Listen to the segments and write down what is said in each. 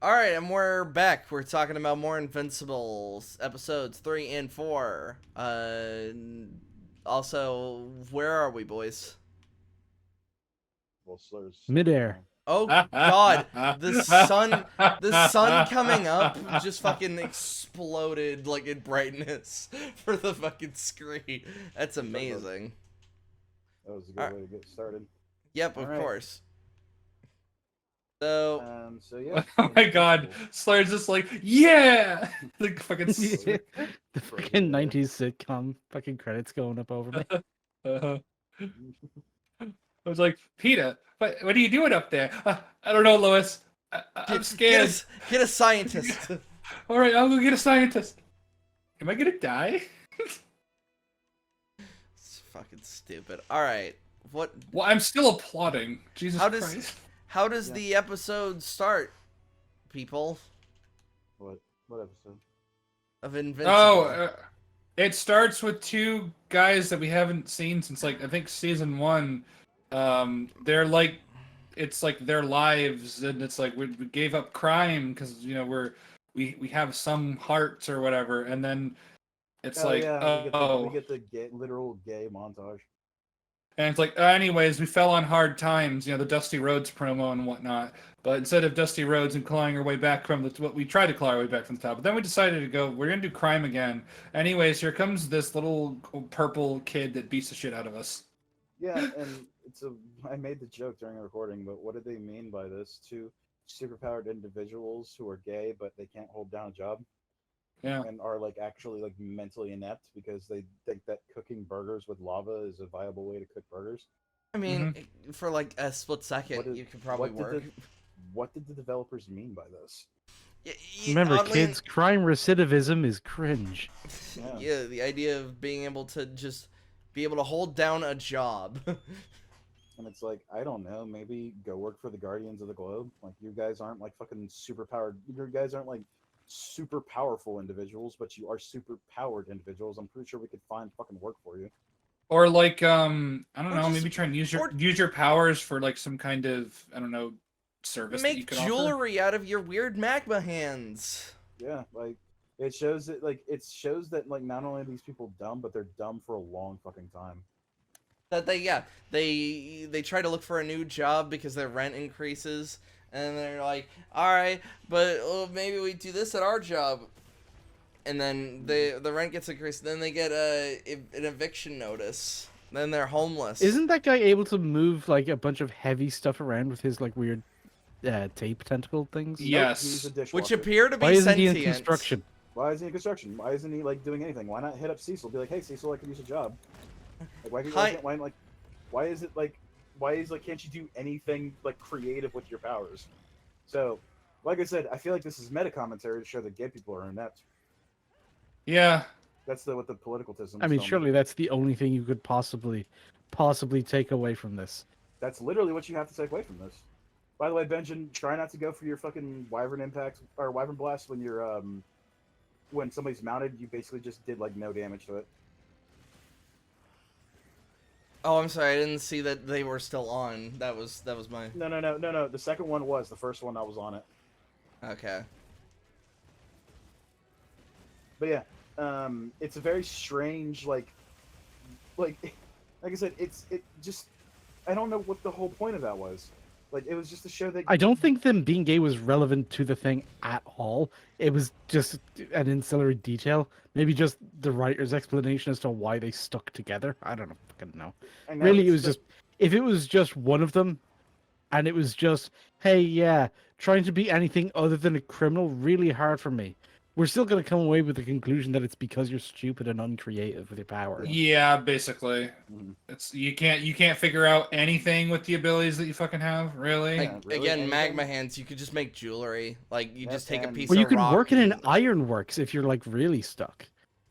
Alright, and we're back. We're talking about more Invincibles, episodes 3 and 4. Also, where are we, boys? Well, slurs. Midair. Oh god, the sun coming up just fucking exploded like in brightness for the fucking screen. That's amazing. That was a good way to get started. Yep, of course. So yeah. Oh my god, Slur's just like, yeah! Like fucking. The fucking 90s sitcom fucking credits going up over me. I was like, Peter, what are you doing up there? I don't know, Lois. I'm scared. Get a scientist. All right, I'll go get a scientist. Am I gonna die? It's fucking stupid. All right, what? Well, I'm still applauding. Jesus Christ. How does the episode start, people? What episode? Of Invincible. Oh, it starts with two guys that we haven't seen since, like, I think season 1. They're like, it's like their lives, and it's like we gave up crime because, you know, we have some hearts or whatever, and then it's we get the literal gay montage. And it's like, anyways, we fell on hard times, you know, the Dusty Roads promo and whatnot. But instead of Dusty Roads and clawing our way back from what we tried to claw our way back from the top, but then we decided to go, we're gonna do crime again. Anyways, here comes this little purple kid that beats the shit out of us. Yeah, and I made the joke during the recording, but what did they mean by this? Two superpowered individuals who are gay, but they can't hold down a job. Yeah. And are like actually like mentally inept because they think that cooking burgers with lava is a viable way to cook burgers. I mean, for like a split second, you could probably work. What did the developers mean by this? Remember, kids, crime recidivism is cringe. Yeah, the idea of being able to just be able to hold down a job. And it's like, I don't know, maybe go work for the Guardians of the Globe. Like, you guys aren't like fucking super powered. You guys aren't like super powerful individuals, but you are super powered individuals. I'm pretty sure we could find fucking work for you. Or like, I don't know, maybe try and use your powers for like some kind of, I don't know, service. Make that you could jewelry out of your weird magma hands. Yeah, like it shows that like not only are these people dumb, but they're dumb for a long fucking time. That they try to look for a new job because their rent increases. And they're like, all right, but maybe we do this at our job. And then the rent gets increased. Then they get an eviction notice. Then they're homeless. Isn't that guy able to move like a bunch of heavy stuff around with his like weird tape tentacle things? Yes. Nope, he's a dishwasher. Which appear to be Why isn't sentient. he in construction? Why isn't he in construction? Why isn't he like doing anything? Why not hit up Cecil? Be like, hey Cecil, I can use a job. Like, why is it like? Why is like can't you do anything like creative with your powers? So, like I said, I feel like this is meta commentary to show that gay people are inept. Yeah. That's what the politicalism. I mean, surely that's the only thing you could possibly take away from this. That's literally what you have to take away from this. By the way, Benjamin, try not to go for your fucking Wyvern impact or Wyvern blast when you're when somebody's mounted. You basically just did like no damage to it. Oh, I'm sorry. I didn't see that they were still on. That was my... No. The second one was. The first one I was on it. Okay. But yeah, it's a very strange, like I said, it just, I don't know what the whole point of that was. Like, it was just to show that... I don't think them being gay was relevant to the thing at all. It was just an ancillary detail. Maybe just the writer's explanation as to why they stuck together. I don't fucking know. Really, it was just... If it was just one of them, and it was just, hey, yeah, trying to be anything other than a criminal, really hard for me. We're still going to come away with the conclusion that it's because you're stupid and uncreative with your power. Yeah, basically. It's you can't figure out anything with the abilities that you fucking have, really. Like, really again, anything? magma hands, you could just make jewelry. Like, you just take a piece Well, you of could rock work in an and... ironworks if you're, like, really stuck.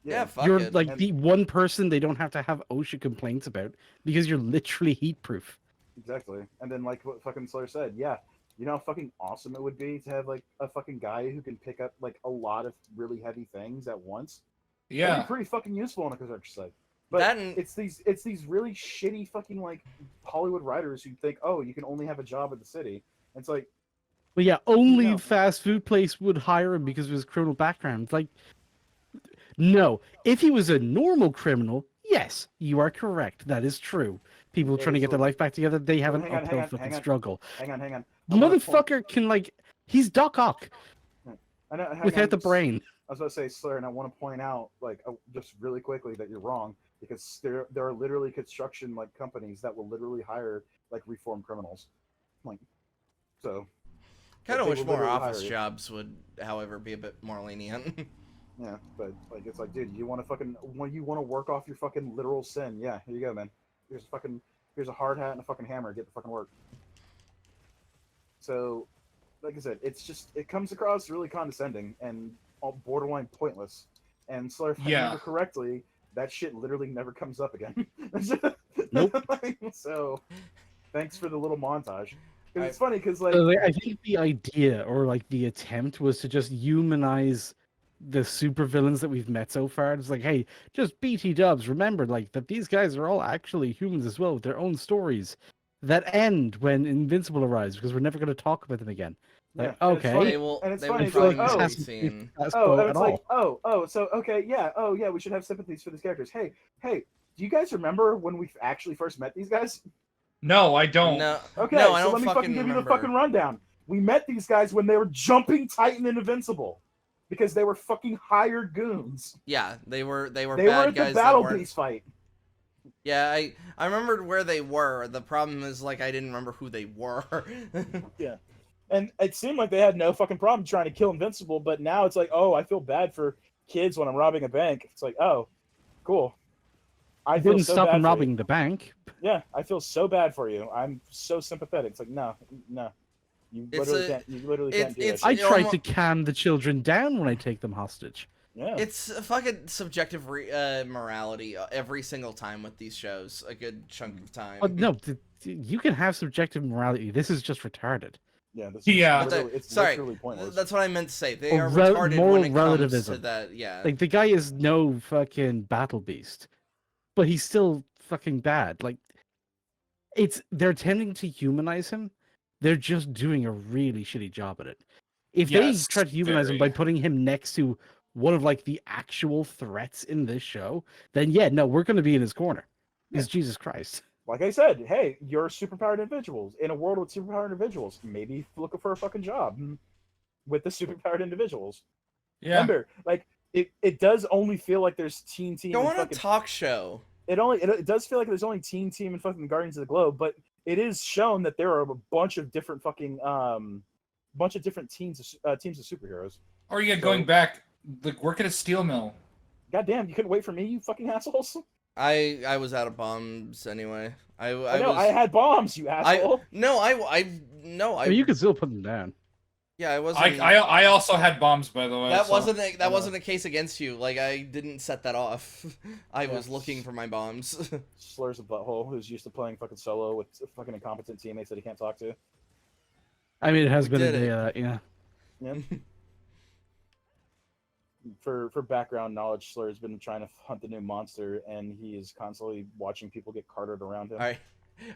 Yeah, fuck You're, it. like, the one person they don't have to have OSHA complaints about because you're literally heat-proof. Exactly. And then, like what fucking Slayer said, yeah, you know how fucking awesome it would be to have, like, a fucking guy who can pick up, like, a lot of really heavy things at once? Yeah. That'd be pretty fucking useful on a construction site. But That and- it's these really shitty fucking like Hollywood writers who think, oh, you can only have a job at the city. And it's like, But yeah, only No. fast food place would hire him because of his criminal background. It's like, no. If he was a normal criminal, yes, you are correct. That is true. People Yeah, trying to get so- their life back together, they have an hang on, uphill fucking hang on. struggle. hang on. The I wanna point- motherfucker can like, he's Doc Ock I know, hang without on, the brain. I was about to say, Slur, and I want to point out, like, just really quickly that you're wrong, because there are literally construction like companies that will literally hire like reformed criminals, like, so. Kind of they wish will more literally hire office you. jobs would, however, be a bit more lenient. Yeah, but like it's like, dude, you want to work off your fucking literal sin? Yeah, here you go, man. Here's a hard hat and a fucking hammer. Get the fucking work. So, like I said, it comes across really condescending and borderline pointless. And Slur, if I Yeah. remember correctly, that shit literally never comes up again. Nope. So, thanks for the little montage. Because it's I- funny, because like, So, like, I think the idea or like the attempt was to just humanize the supervillains that we've met so far. It's like, hey, just BT dubs. Remember, like that these guys are all actually humans as well with their own stories that end when Invincible arrives because we're never going to talk about them again. Like, yeah, and it's okay, funny- They will. and it's They funny, will it's probably like, oh, never be hasn't been seen. status oh, quo and at it's all. like, so okay, yeah, we should have sympathies for these characters. Hey, do you guys remember when we actually first met these guys? No, I don't. No. Okay, No, I so don't let me fucking give you the remember. fucking rundown. We met these guys when they were jumping Titan and Invincible because they were fucking hired goons. Yeah, they were. They were They bad were at guys the battle that weren't. beast fight. Yeah, I remembered where they were. The problem is like I didn't remember who they were. And it seemed like they had no fucking problem trying to kill Invincible, but now it's like, oh, I feel bad for kids when I'm robbing a bank. It's like, oh, cool. I feel Didn't so stop bad him for you. robbing the bank. Yeah, I feel so bad for you. I'm so sympathetic. It's like, no. You It's literally a- can't. You literally it's- can't do it's- that. I It tried almo- to calm the children down when I take them hostage. Yeah. It's a fucking subjective morality every single time with these shows. A good chunk of time. But no, you can have subjective morality. This is just retarded. Yeah. This Yeah. Is literally, it's Sorry, literally pointless. that's what I meant to say. They Or are rel- retarded moral when it comes to relativism. that. Yeah. Like the guy is no fucking battle beast, but he's still fucking bad. Like they're tending to humanize him. They're just doing a really shitty job at it. If Yes, they try to humanize him by very. putting him next to one of like the actual threats in this show, then yeah, no, we're gonna be in his corner. Because Jesus Christ. Like I said, hey, you're superpowered individuals in a world with superpowered individuals. Maybe looking for a fucking job with the superpowered individuals. Yeah. Remember, like it does only feel like there's team. Go and on a fucking, talk show. it does feel like there's only team and fucking Guardians of the Globe, but it is shown that there are a bunch of different fucking teams of superheroes. Or yeah, So- going back, like work at a steel mill. Goddamn, you couldn't wait for me, you fucking assholes. I was out of bombs anyway. I I know, was. I had bombs, you asshole. I mean, you can still put them down. Yeah, I wasn't. I also had bombs, by the way. that so- wasn't a case against you. Like I didn't set that off. I Yeah. was looking for my bombs. Slurs a butthole who's used to playing fucking solo with fucking incompetent teammates that he can't talk to. I mean, it has We been a did day, it. yeah. Yeah. For background knowledge, Slur's been trying to hunt the new monster, and he is constantly watching people get carted around him. All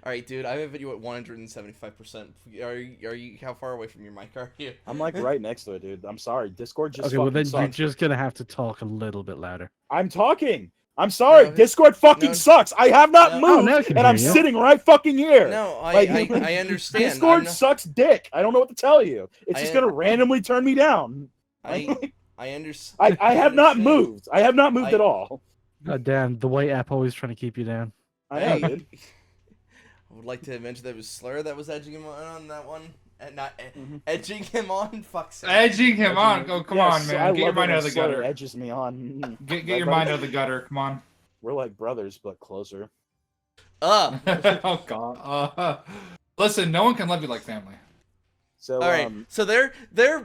right, dude. I have a video at 175%. Are you? How far away from your mic are you? I'm like right next to it, dude. I'm sorry. Discord just Okay, well then fucking you're sucks. just gonna have to talk a little bit louder. I'm talking. I'm sorry. No, Discord fucking no. sucks. I have not No. Oh, moved, now I can and I'm hear you. sitting right fucking here. No, Like, I understand. Discord I'm not- sucks dick. I don't know what to tell you. It's I- just gonna randomly turn me down. I understand. I have not moved. I have not moved I- at all. God damn, the Y.A.R.P always trying to keep you down. I know, dude. I would like to mention that it was Slur that was edging him on that one, and not Mhm. edging him on. Fuck's sake. Edging him on. Oh, come on, Yes, man. I Get your love it mind when out of the Slur gutter. edges me on. Get My your brother- mind out of the gutter. Come on. We're like brothers, but closer. Oh God. Listen, no one can love you like family. So, All right, so they're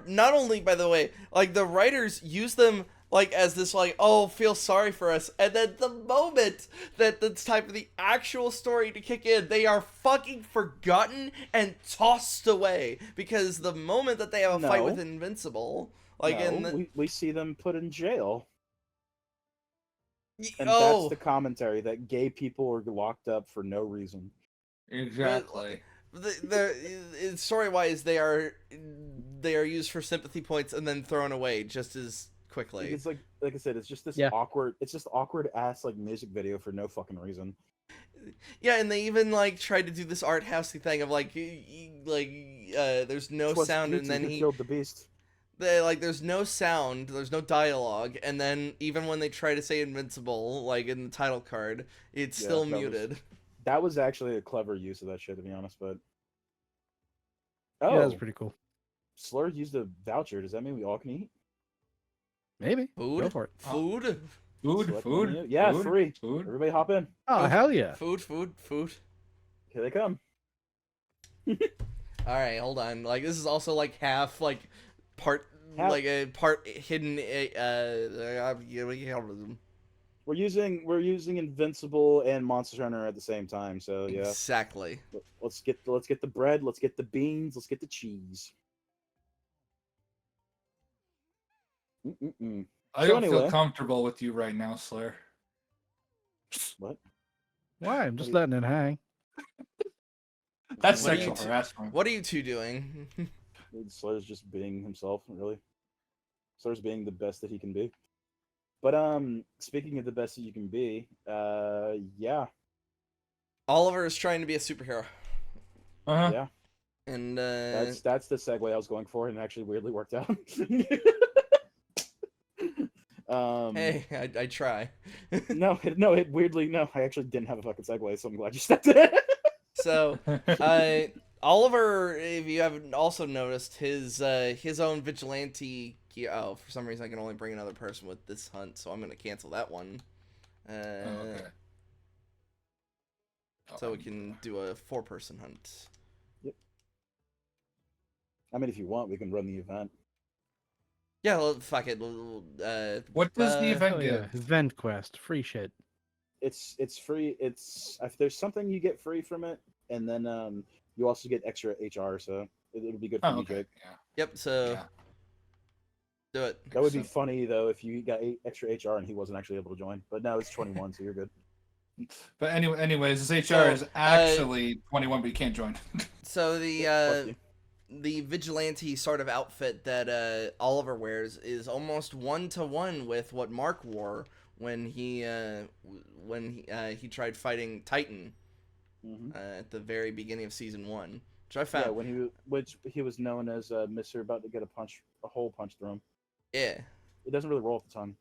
not only, by the way, like the writers use them like as this like, oh, feel sorry for us, and then the moment that it's time for the actual story to kick in, they are fucking forgotten and tossed away because the moment that they have a fight No. with Invincible, like no, in the, we see them put in jail. And that's Oh, the commentary that gay people are locked up for no reason. Exactly. story-wise, they are used for sympathy points and then thrown away just as quickly. It's like I said, it's just this Yeah. awkward. It's just awkward ass like music video for no fucking reason. Yeah, and they even like tried to do this art housey thing of like there's no Twas sound, and beauty then who killed the beast. there's no sound, there's no dialogue, and then even when they try to say Invincible, like in the title card, it's Yeah, still that was- muted. That was actually a clever use of that shit, to be honest. But Yeah, that's oh, pretty cool. Slur used a voucher. Does that mean we all can eat? Maybe. Food? Go for it. Food? Select menu. Yeah, food, free. Food. Everybody hop in. Oh, hell yeah. Food. Here they come. Alright, hold on. Like, this is also like half, like, part, Half- like a part hidden, We're using Invincible and Monster Hunter at the same time. So yeah, exactly. let's get the bread. Let's get the beans. Let's get the cheese. Mm-mm-mm. I So don't anyway- feel comfortable with you right now, Slayer. What? Why? I'm just letting it hang. That's What are sexual you harassment. What are you two doing? Slur's just being himself, really. Slur's being the best that he can be. But speaking of the best that you can be, yeah, Oliver is trying to be a superhero. Uh-huh. yeah, And, that's the segue I was going for, and it actually weirdly worked out. hey, I try. no, it weirdly no. I actually didn't have a fucking segue, so I'm glad you stepped in. So, Oliver, if you haven't also noticed, his own vigilante. Oh, for some reason I can only bring another person with this hunt, so I'm gonna cancel that one. Oh, okay. So we can do a 4-person hunt. I mean, if you want, we can run the event. Yeah, well, fuck it. What does the event Oh, give? yeah. Event quest. Free shit. It's free. It's if there's something you get free from it, and then you also get extra HR, so it'll be good for Oh, you, okay. Jake. Yeah. Yep. So Yeah. do it. That would be Excellent. funny though if you got extra HR and he wasn't actually able to join. But now it's 21, so you're good. But anyways, this HR So, is actually 21, but you can't join. So Fuck you. the vigilante sort of outfit that Oliver wears is almost 1-to-1 with what Mark wore when he tried fighting Titan Mhm. at the very beginning of season 1, which I found. Yeah, which he was known as Mister about to get a hole punched through him. Yeah. It doesn't really roll off the tongue.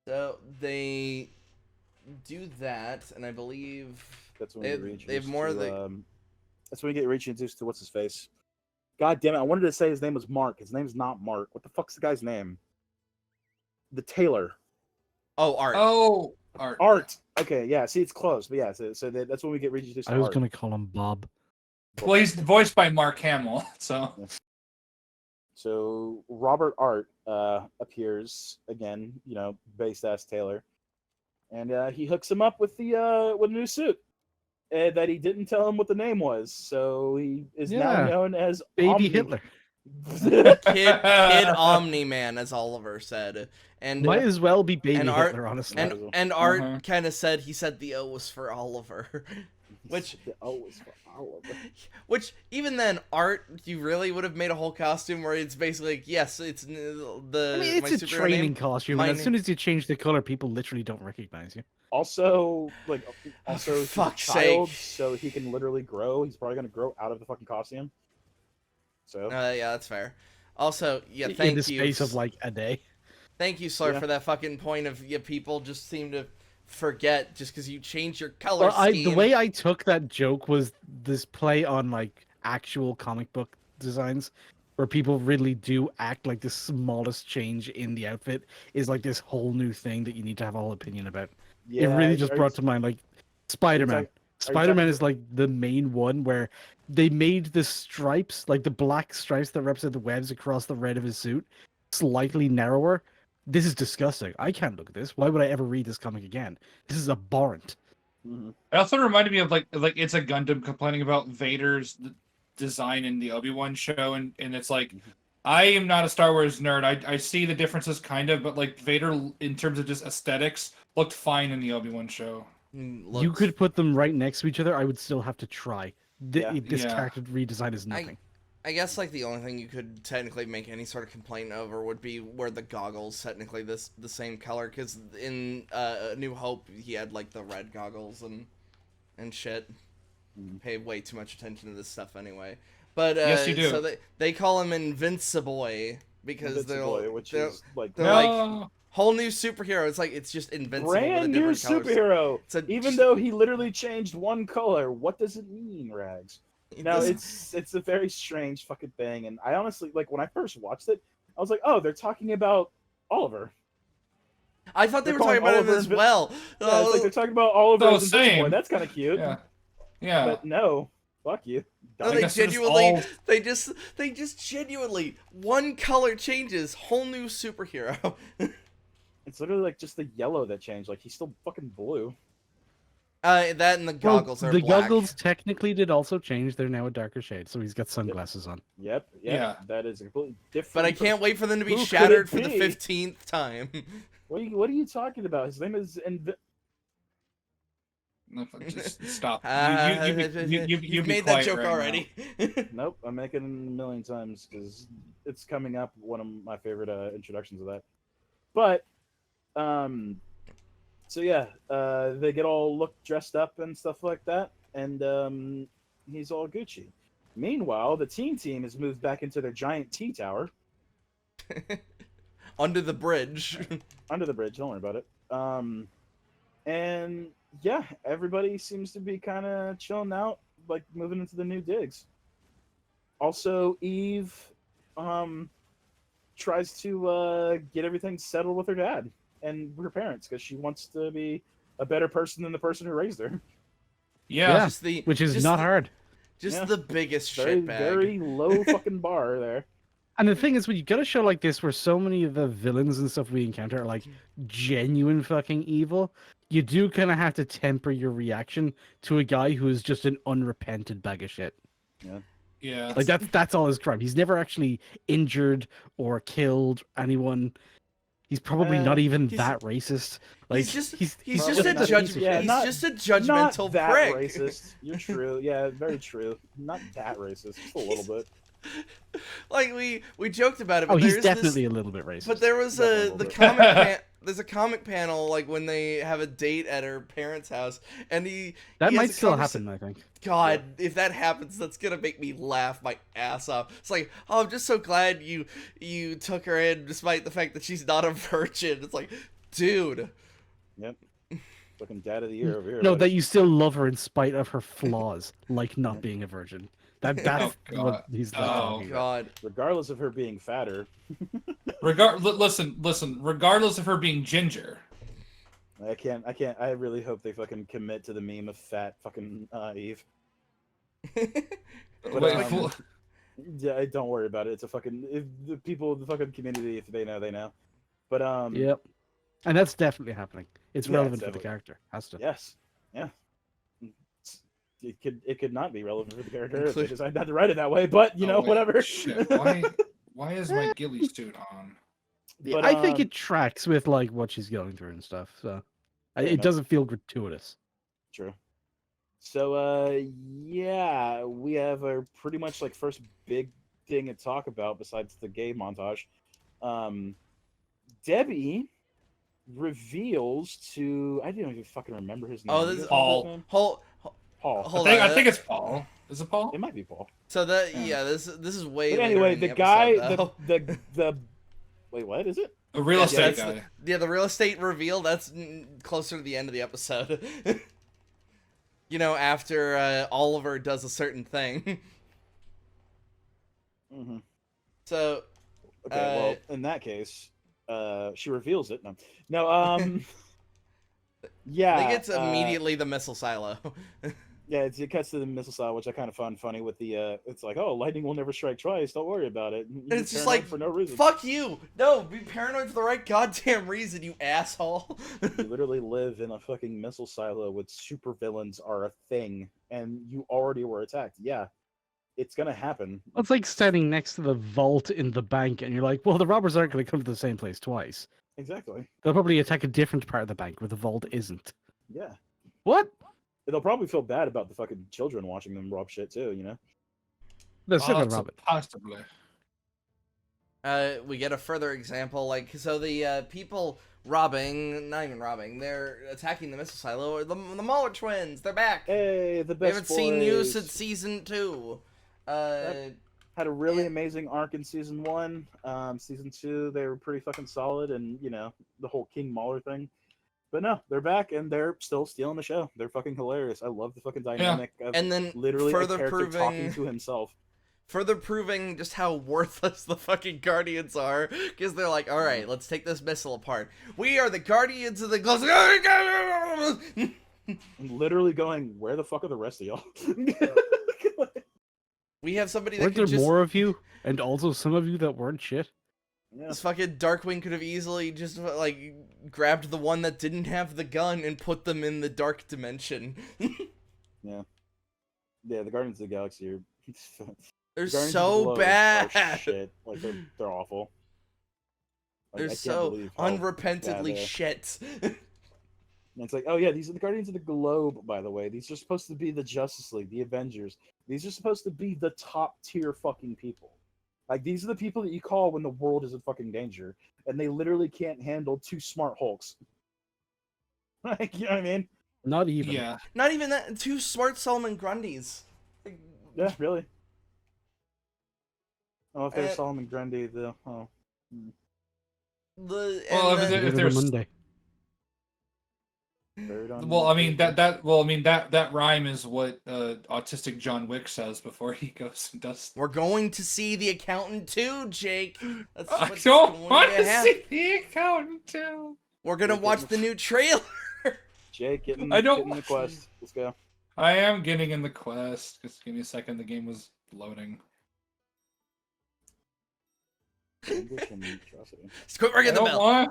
So they do that, and I believe That's when They we have- get they have reintroduced more to, of the- That's when we get reintroduced to what's his face. God damn it! I wanted to say his name was Mark. His name's not Mark. What the fuck's the guy's name? The tailor. Art. Oh, Art. Art. Okay, yeah. See, it's close, but yeah. So that's when we get reintroduced to I was Art. going to call him Bob. Well, he's voiced by Mark Hamill, so. So Robert Art appears again, based ass Taylor, and he hooks him up with a new suit that he didn't tell him what the name was. So he is now Yeah. known as Baby Omni. Hitler. Kid Omni-Man, as Oliver said. And Might as well be Baby and Art- Hitler, honestly. Might as well. and Art Uh-huh. kind of said the O was for Oliver. Which it's for Oliver. Which even then, Art, you really would have made a whole costume where it's basically like, yes, it's the. I mean, it's my a superhero training name. costume, my and as name- soon as you change the color, people literally don't recognize you. Also, for he's a fuck's child, sake. so he can literally grow. He's probably gonna grow out of the fucking costume. So Yeah, that's fair. Also, yeah, In thank the you. space of like a day. Thank you, Slur, Yeah. for that fucking point of people just seem to forget just because you change your color Well, the scheme. way I took that joke was this play on like actual comic book designs, where people really do act like the smallest change in the outfit is like this whole new thing that you need to have a whole opinion about. yeah, It really just are brought to mind like Spider-Man. talking- Spider-Man is like the main one where they made the stripes, like the black stripes that represent the webs across the red of his suit, slightly narrower. This is disgusting. I can't look at this. Why would I ever read this comic again? This is abhorrent. Mhm. It also reminded me of like it's a Gundam complaining about Vader's design in the Obi-Wan show, and it's like I am not a Star Wars nerd. I see the differences kind of, but like Vader in terms of just aesthetics looked fine in the Obi-Wan show. You could put them right next to each other. I would still have to try. Yeah. This Yeah. character redesign is nothing. I guess like the only thing you could technically make any sort of complaint over would be where the goggles technically the same color, because in New Hope he had like the red goggles and shit. Pay way too much attention to this stuff anyway. But Yes, you do. So they call him Invincible because Invincible, which is like they're like whole new superhero. It's like it's just Invincible brand with new different colors. superhero. So Even though he literally changed one color, what does it mean, Rags? No, it's a very strange fucking thing, and I honestly like when I first watched it, I was like, oh, they're talking about Oliver. I thought they They're were talking calling about him as Oliver well. Yeah, it's like they're talking about Oliver Oh, as Invincible, same. and that's kind of cute. Yeah. But no, fuck you. No, I they guess it is genuinely, all- they just genuinely one color changes, whole new superhero. It's literally like just the yellow that changed. Like he's still fucking blue. That and the goggles are the black. goggles technically did also change. They're now a darker shade, so he's got sunglasses on. Yep. Yeah. That is a completely different. But I can't wait for them to be Who could shattered it for the be? 15th time. What are you talking about? His name is Just stop. You've made that joke already. Nope, I'm making it a million times because it's coming up. One of my favorite introductions of that. But, so yeah, they get all dressed up and stuff like that, and he's all Gucci. Meanwhile, the team has moved back into their giant T tower Under the bridge. under the bridge. Don't worry about it. And yeah, everybody seems to be kind of chilling out, like moving into the new digs. Also, Eve tries to get everything settled with her dad and her parents because she wants to be a better person than the person who raised her. Yeah. Just the, Which is just not the- hard. Just Yeah. the biggest Very, shitbag. very low fucking bar there. And the thing is, when you got a show like this where so many of the villains and stuff we encounter are like genuine fucking evil, you do kind of have to temper your reaction to a guy who is just an unrepented bag of shit. Yeah. Like that's all his crime. He's never actually injured or killed anyone. He's probably not even that racist. Like he's just probably a not judge. easy. Yeah, he's not- just a Not judgmental that prick. racist. You're true. Yeah, very true. Not that racist. Just a little bit. Like we joked about it. But Oh, he's there's definitely This, a little bit racist. but there was Definitely a the little comic. There's a comic panel like when they have a date at her parents' house, and that he might has a still conversa- happen, I think. God, if that happens, that's gonna make me laugh my ass off. It's like, oh, I'm just so glad you took her in, despite the fact that she's not a virgin. It's like, dude. Yep. Fucking dad of the year over here. No, buddy. that you still love her in spite of her flaws, like not being a virgin. That's Oh, what God. he's not Oh, talking about. God. Regardless of her being fatter, Listen. Regardless of her being ginger. I can't. I really hope they fucking commit to the meme of fat fucking Eve. But, Wait, yeah, don't worry about it. It's a fucking if the people, the fucking community, if they know, they know. But Yep. And that's definitely happening. It's Yeah, relevant for the definitely. character. Has to. yes, yeah. It could not be relevant for the character if they decide not to write it that way. But you know, oh, wait, whatever. Shit. Why is my ghillie suit on? But, I think it tracks with like what she's going through and stuff. So Fair it enough. doesn't feel gratuitous. True. So yeah, we have a pretty much like first big thing to talk about besides the gay montage. Debbie reveals to I didn't even fucking remember his name. Oh, You this guys is remember his Paul. name? Paul. Paul. I think it's Paul. Is it Paul? It might be Paul. So that Yeah. this is way. But later anyway, in the episode, guy, though. the wait, what is it? A real Yeah, estate that's guy. the real estate reveal. That's closer to the end of the episode. You know, after Oliver does a certain thing. Mm-hmm. So. Okay, well, in that case, she reveals it. No, yeah. I think it's immediately the missile silo. Yeah, it cuts to the missile silo, which I kind of found funny with the, it's like, oh, lightning will never strike twice, don't worry about it. You And it's get just paranoid like, for no reason. fuck you! No, be paranoid for the right goddamn reason, you asshole! You literally live in a fucking missile silo with supervillains are a thing, and you already were attacked. Yeah, it's gonna happen. It's like standing next to the vault in the bank, and you're like, well, the robbers aren't going to come to the same place twice. Exactly. They'll probably attack a different part of the bank where the vault isn't. Yeah. What? They'll probably feel bad about the fucking children watching them rob shit too, you know? They're still going to rob it. Possibly. We get a further example, like, so the people robbing, not even robbing, they're attacking the missile silo, the Mauler twins, they're back! Hey, the best We haven't seen you boys. since season 2. Had a really amazing arc in season 1. Season 2, they were pretty fucking solid, and, you know, the whole King Mauler thing. But no, they're back, and they're still stealing the show. They're fucking hilarious. I love the fucking dynamic of And then literally a further character talking proving, to himself. further proving just how worthless the fucking Guardians are, because they're like, alright, let's take this missile apart. We are the Guardians of the Glow. And literally going, where the fuck are the rest of y'all? We have somebody that Weren't there could just... more of you? And also some of you that weren't shit? Yeah. This fucking Darkwing could have easily just, like, grabbed the one that didn't have the gun and put them in the dark dimension. Yeah. Yeah, the Guardians of the Galaxy are... They're Guardians of the so Globe bad! are shit. Like, they're awful. Like, I They're can't so believe how unrepentantly bad they are. shit. And it's like, oh yeah, these are the Guardians of the Globe, by the way. These are supposed to be the Justice League, the Avengers. These are supposed to be the top tier fucking people. Like, these are the people that you call when the world is in fucking danger. And they literally can't handle 2 smart Hulks. Like, you know what I mean? Not even. Yeah. Not even that. 2 smart Solomon Grundys. Yeah, really. Oh, if there's Uh, Solomon Grundy, the... Oh. The, Well, and if then- If there's- Monday. Buried on Well, I mean Monday. that rhyme is what autistic John Wick says before he goes and does. we're going to see the accountant too, Jake. That's I what's don't going want to happen. see the accountant too. We're gonna Jake, watch get the in new trailer. Jake, get in, I don't get in the want- quest. Let's go. I am getting in the quest. Just give me a second. The game was loading. Language and atrocity. Just quit ringing the bell.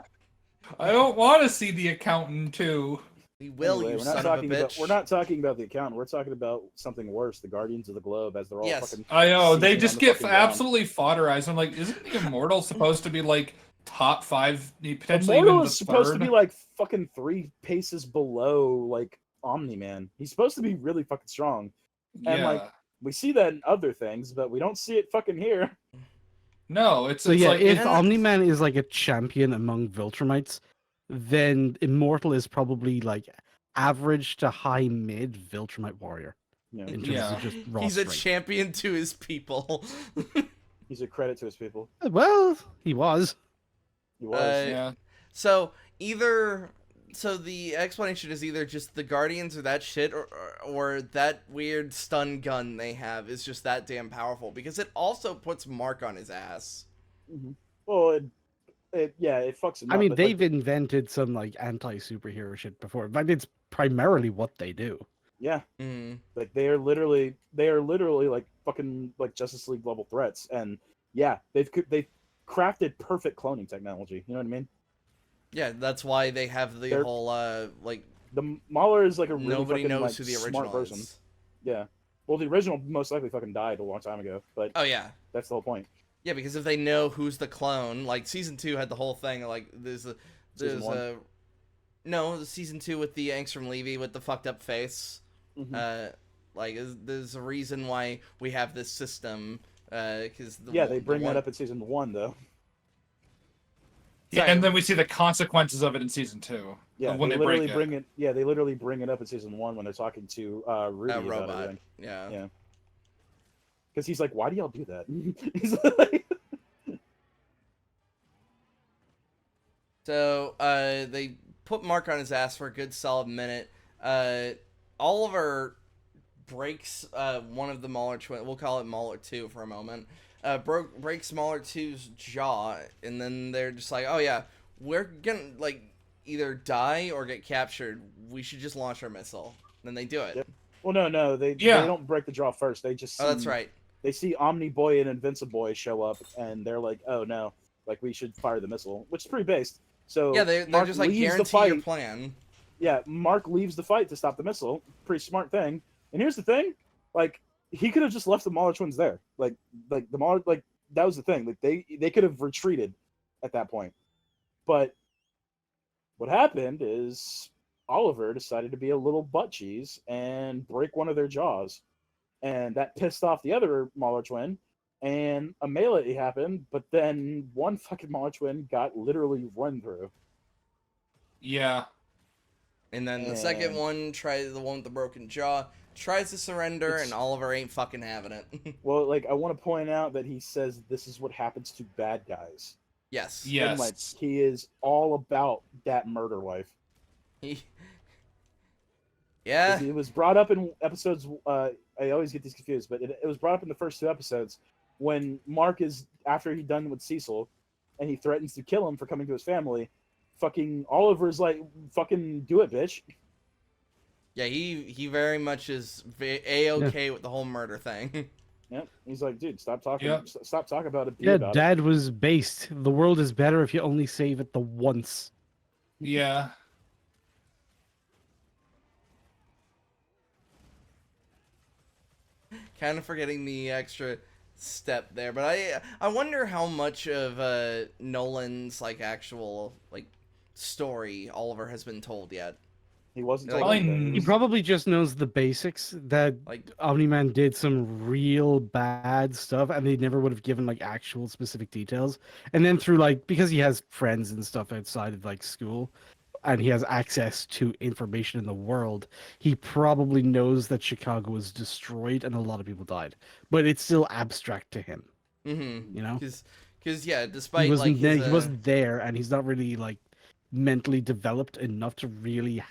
I don't want to see the accountant too. We will, Anyway, you we're son not of a talking about bitch. we're not talking about the accountant. We're talking about something worse. The Guardians of the Globe, as they're all Yes. fucking. I know they seizing just on the get fucking ground. absolutely fodderized. I'm like, isn't the Immortal supposed to be like top 5, potentially Immortal even the is supposed to third? be like fucking 3 paces below like Omni-Man. He's supposed to be really fucking strong. And, Yeah. like, we see that in other things, but we don't see it fucking here. No, it's So yeah, like if and- Omni-Man is like a champion among Viltrumites, then Immortal is probably like average to high mid Viltrumite warrior You know, in terms Yeah. of just raw He's a strength. champion to his people. he's a credit to his people. Well, he was. He was. yeah. So the explanation is either just the Guardians are that shit, or that weird stun gun they have is just that damn powerful, because it also puts Mark on his ass. Well, it fucks him I up. mean, but, they've like, invented some like anti-superhero shit before, but it's primarily what they do. yeah, Mm. like they are literally like fucking like Justice League level threats, and yeah, they've crafted perfect cloning technology. You know what I mean? Yeah, that's why they have the They're- whole like The Mauler is like a really nobody fucking, knows like, who the smart original person. is. Yeah. Well, the original most likely fucking died a long time ago, but Oh yeah. that's the whole point. Yeah, because if they know who's the clone, like season 2 had the whole thing, like Season the season 2 with the Angstrom Levy with the fucked up face. Mhm. There's a reason why we have this system. Because They bring that up in season 1 though. Yeah, Sorry. and then we see the consequences of it in season 2. Yeah, when they they literally break bring it. Yeah, they literally bring it up in season 1 when they're talking to Rudy about robot. everything. Yeah. Yeah. Because he's like, "Why do y'all do that?" He's like, So they put Mark on his ass for a good solid minute. Oliver breaks one of the Mauler twin. We'll call it Mauler 2 for a moment. Breaks Mauler 2's jaw, and then they're just like, "Oh yeah, we're gonna like either die or get captured. We should just launch our missile." Then they do it. Yep. Well, no, they Yeah. don't break the jaw first. They just see, Oh, that's right. They see Omni Boy and Invincible Boy show up, and they're like, "Oh no, like we should fire the missile," which is pretty based. So Yeah, they're Mark just like leaves the guarantee fight. your plan. Yeah, Mark leaves the fight to stop the missile. Pretty smart thing. And here's the thing, like he could have just left the Mauler twins there. Like the Mauler, like that was the thing. Like they could have retreated at that point. But what happened is Oliver decided to be a little butt cheese and break one of their jaws, and that pissed off the other Mauler twin. And a melee happened, but then one fucking Mauler twin got literally run through. Yeah. And then the second one, the one with the broken jaw, tries to surrender, and Oliver ain't fucking having it. Well, like, I want to point out that he says this is what happens to bad guys. Yes. Yes. And, like, he is all about that murder wife. Yeah. It was brought up in episodes, I always get these confused, but it was brought up in the first 2 episodes when Mark is, after he's done with Cecil, and he threatens to kill him for coming to his family, fucking Oliver's like, fucking do it, bitch. Yeah, he very much is A-okay with the whole murder thing. Yep. He's like, dude, stop talking. Yep. Stop talking about it. Be Yeah, about Dad was based. The world is better if you only save it the once. Yeah. Kind of forgetting the extra step there, but I wonder how much of Nolan's like actual like story Oliver has been told yet. He wasn't. Like, told Probably- anything. He probably just knows the basics that Like, Omni-Man did some real bad stuff, and they never would have given like actual specific details. And then through like, because he has friends and stuff outside of like school, and he has access to information in the world, he probably knows that Chicago was destroyed and a lot of people died. But it's still abstract to him, mm-hmm. you know? Because yeah, despite He wasn't like there, his, he wasn't there, and he's not really like mentally developed enough to really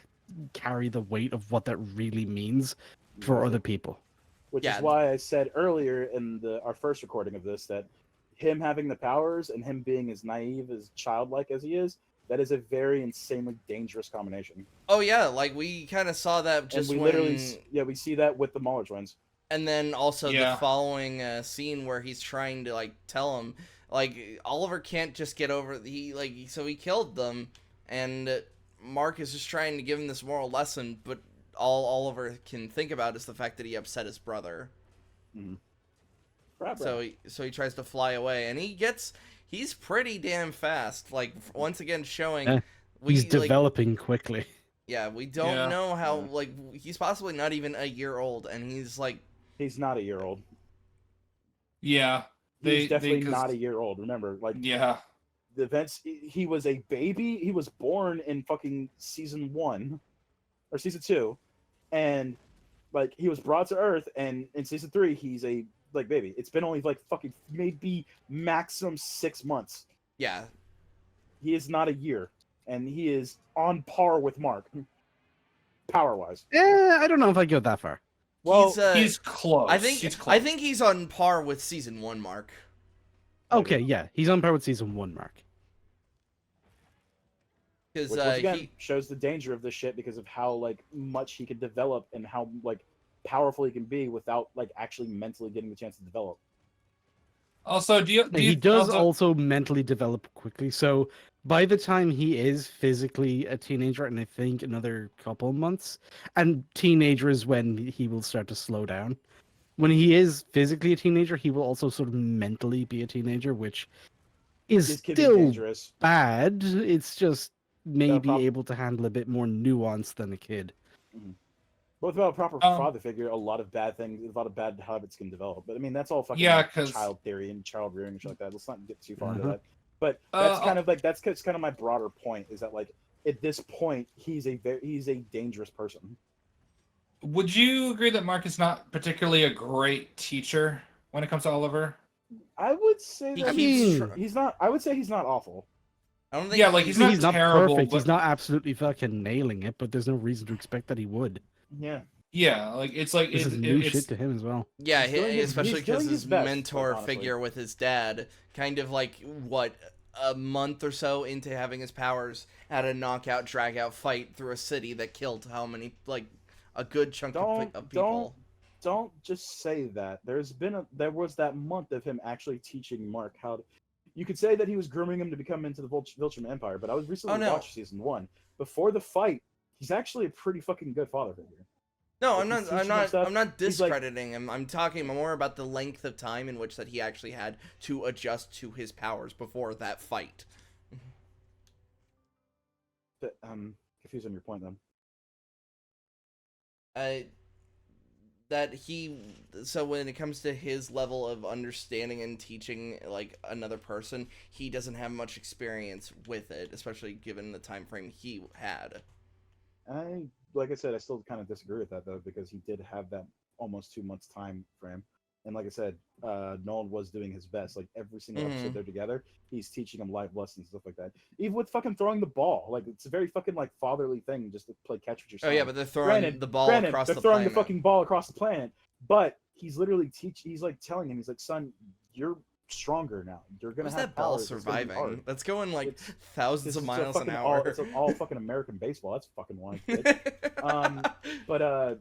carry the weight of what that really means for other people. Which Yeah. is why I said earlier in our first recording of this that him having the powers and him being as naive, as childlike as he is, that is a very insanely dangerous combination. Oh yeah, like we kind of saw that just and we when, literally, we see that with the Mauler twins. and then also Yeah. the following scene where he's trying to like tell him like Oliver can't just get over so he killed them, and Mark is just trying to give him this moral lesson, but all Oliver can think about is the fact that he upset his brother. Mm-hmm. So he tries to fly away, and he's pretty damn fast. Like once again showing Yeah, he's like, developing quickly. yeah, we don't Yeah. know how like he's possibly not even a year old, and he's like He's not a year old. Yeah. He's definitely 'cause- not a year old. Remember, like Yeah. the events. He was a baby. He was born in fucking season 1 or season 2, and like he was brought to Earth. And in season 3, he's a like baby. It's been only like fucking maybe maximum 6 months. yeah. He is not a year, and he is on par with Mark, power wise. I don't know if I go that far. Well, He's close. I think he's close. I think he's on par with season 1 Mark. Okay, yeah, he's on par with season 1, Mark. Because which once again shows the danger of this shit because of how like much he can develop and how like powerful he can be without like actually mentally getting the chance to develop. Also, do you He does also mentally develop quickly. So by the time he is physically a teenager, and I think another couple months, and teenager is when he will start to slow down. When he is physically a teenager, he will also sort of mentally be a teenager, which is This could be still dangerous. bad. It's just maybe prob- able to handle a bit more nuance than a kid. But without a proper Um, father figure, a lot of bad habits can develop. But I mean, that's all fucking Yeah, like, 'cause- child theory and child rearing and shit like that. Let's not get too far into Mhm. that. But that's Uh, kind of like that's kind of my broader point is that like at this point he's a dangerous person. Would you agree that Mark is not particularly a great teacher when it comes to Oliver? I would say He that keeps he's not. I would say he's not awful. I don't think Yeah, like, he's not He's not terrible, perfect. but- He's not absolutely fucking nailing it, but there's no reason to expect that he would. Yeah. Yeah, like it's like This is new shit to him as well. Yeah, He's doing his- especially he's doing because his his best, mentor honestly. figure with his dad, kind of like what a month or so into having his powers, had a knockout, drag out fight through a city that killed how many like a good chunk of people. Don't just say that. There was that month of him actually teaching Mark how to. You could say that he was grooming him to become into the Viltrum Empire, but I was recently Oh, no. watching season 1. Before the fight, he's actually a pretty fucking good father figure. No, Like, I'm he's not. teaching I'm them not. stuff. I'm not He's like, discrediting him. I'm talking more about the length of time in which that he actually had to adjust to his powers before that fight. confused on your point then. Uh, that he. So when it comes to his level of understanding and teaching like another person, he doesn't have much experience with it, especially given the time frame he had. Like I said, I still kind of disagree with that though, because he did have that almost 2 months time frame. And like I said, Nolan was doing his best. Like every single episode they're together, he's teaching him life lessons and stuff like that. Even with fucking throwing the ball, like it's a very fucking like fatherly thing just to play catch with your son. Oh yeah, but they're throwing the ball across they're the throwing planet. the fucking ball across the planet. But he's literally He's like telling him, he's like, son, you're stronger now. You're gonna How's have that ball powers. It's gonna be hard." surviving? That's going like It's- thousands of miles an hour. It's all fucking American baseball. That's fucking one. But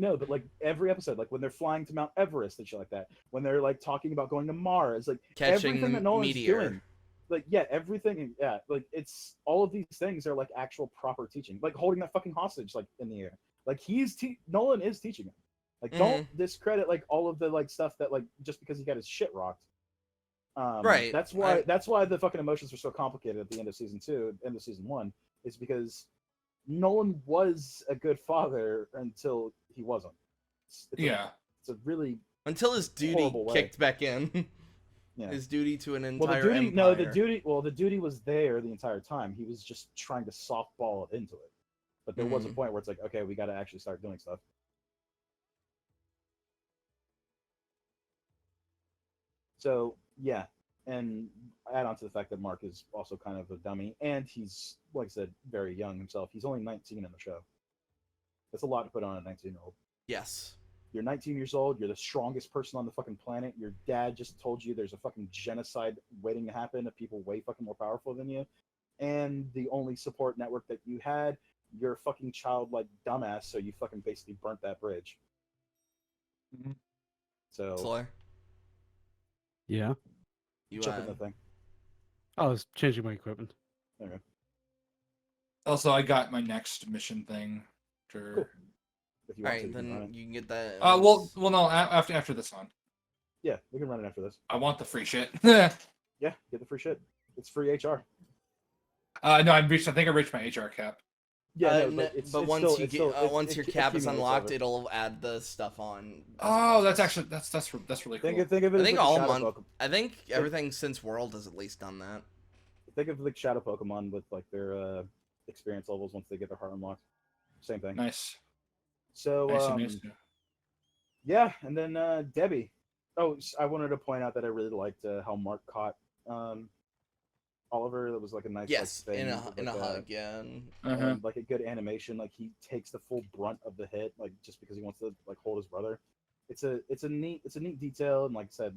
no, but like every episode, like when they're flying to Mount Everest and shit like that, when they're like talking about going to Mars, like Catching everything that the Nolan's meteor. doing, like everything, like it's all of these things are like actual proper teaching, like holding that fucking hostage like in the air, like Nolan is teaching him. Like don't discredit like all of the like stuff that like just because he got his shit rocked. Right. That's why the fucking emotions were so complicated at the end of season 2, end of season 1, is because Nolan was a good father until he wasn't. It's a really until his duty horrible way. kicked back in. Yeah. His duty to an Well, entire the duty, empire. no, the duty was there the entire time. He was just trying to softball it into it. But there was a point where it's like, okay, we got to actually start doing stuff. So yeah, and add on to the fact that Mark is also kind of a dummy, and he's, like I said, very young himself. He's only 19 in the show. That's a lot to put on a 19-year-old. Yes. You're 19 years old. You're the strongest person on the fucking planet. Your dad just told you there's a fucking genocide waiting to happen of people way fucking more powerful than you. And the only support network that you had, you're a fucking childlike dumbass, so you fucking basically burnt that bridge. Mm-hmm. So, Slayer. Yeah. You jump in the thing. I was changing my equipment. Okay. Also, I got my next mission thing. Sure. Cool. If you All want to, right, you can run then it. you can get that. No. After this one, Yeah, we can run it after this. I want the free shit. Yeah, get the free shit. It's free HR. No, I think I reached my HR cap. Yeah, but once once your cap is unlocked, it'll add the stuff on. Oh, that's really cool. Think of it. I think as like all Shadow month. Pokemon. I think everything since World has at least done that. Think of like Shadow Pokemon with like their experience levels once they get their heart unlocked. Same thing. Nice. So Nice. yeah, and then Debbie. Oh, I wanted to point out that I really liked how Mark caught Oliver. That was like a nice like, thing. in a hug, yeah. And like a good animation. Like he takes the full brunt of the hit, like just because he wants to like hold his brother. It's a neat detail, and like I said,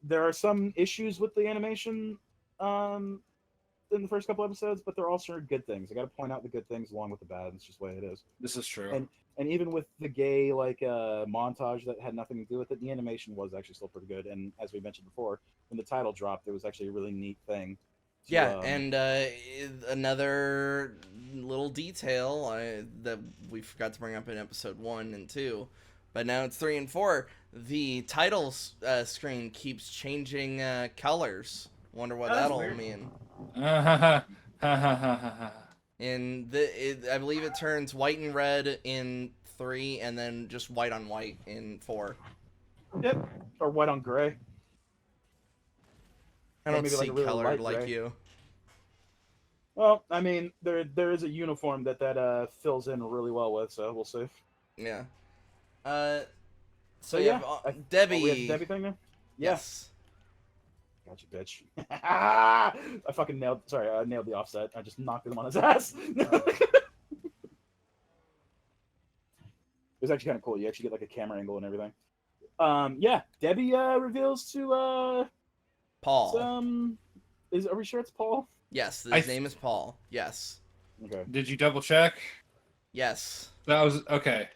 there are some issues with the animation in the first couple episodes, but there are also good things. I got to point out the good things along with the bad. It's just the way it is. This is true. And even with the gay like montage that had nothing to do with it, the animation was actually still pretty good. And as we mentioned before, when the title dropped, it was actually a really neat thing. And another little detail that we forgot to bring up in episode 1 and 2, but now it's 3 and 4. The title screen keeps changing colors. Wonder what that'll mean. And I believe it turns white and red in 3, and then just white on white in 4. Yep. Or white on gray. I don't maybe see like a really color light like gray. you. Well, I mean, there is a uniform that fills in really well with, so we'll see. Yeah. So yeah, Debbie. We have the Debbie thing now? Yeah. Yes. Gotcha, bitch. I fucking nailed the offset. I just knocked him on his ass. It was actually kind of cool. You actually get like a camera angle and everything. Yeah, Debbie reveals to Paul. Are we sure it's Paul? Yes, his name is Paul. Yes. Okay. Did you double check? Yes. That was okay.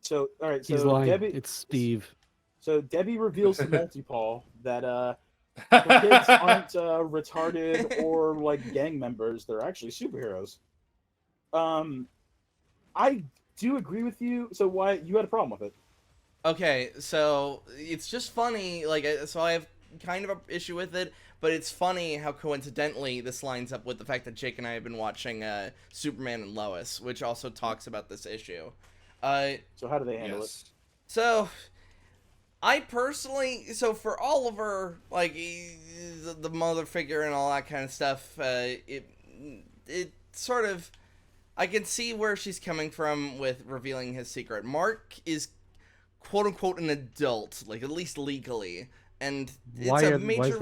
So all right, so He's lying. Debbie, It's Steve. So Debbie reveals to Multi-Paul that the kids aren't retarded or like gang members. They're actually superheroes. I do agree with you. So why you had a problem with it? Okay, so it's just funny, like, so I have kind of an issue with it, but it's funny how coincidentally this lines up with the fact that Jake and I have been watching Superman and Lois, which also talks about this issue. So how do they handle it? So, I personally, so for Oliver, like, the mother figure and all that kind of stuff, it sort of, I can see where she's coming from with revealing his secret. Mark is quote-unquote an adult, like, at least legally, and it's a major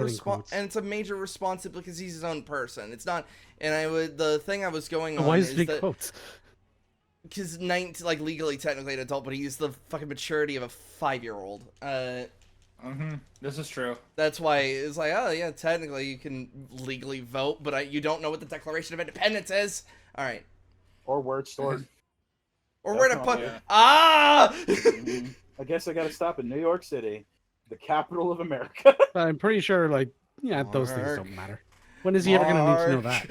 responsibility because he's his own person. It's not, and the thing I was going on why is it that quotes? because 19, like, legally technically an adult, but he's the fucking maturity of a 5-year-old. This is true. That's why it's like, oh yeah, technically you can legally vote, but you don't know what the Declaration of Independence is. All right. Or where it's stored. Or where to put yeah. I guess I got to stop in New York City, the capital of America. I'm pretty sure, like, yeah, those things don't matter. When is he ever going to need to know that?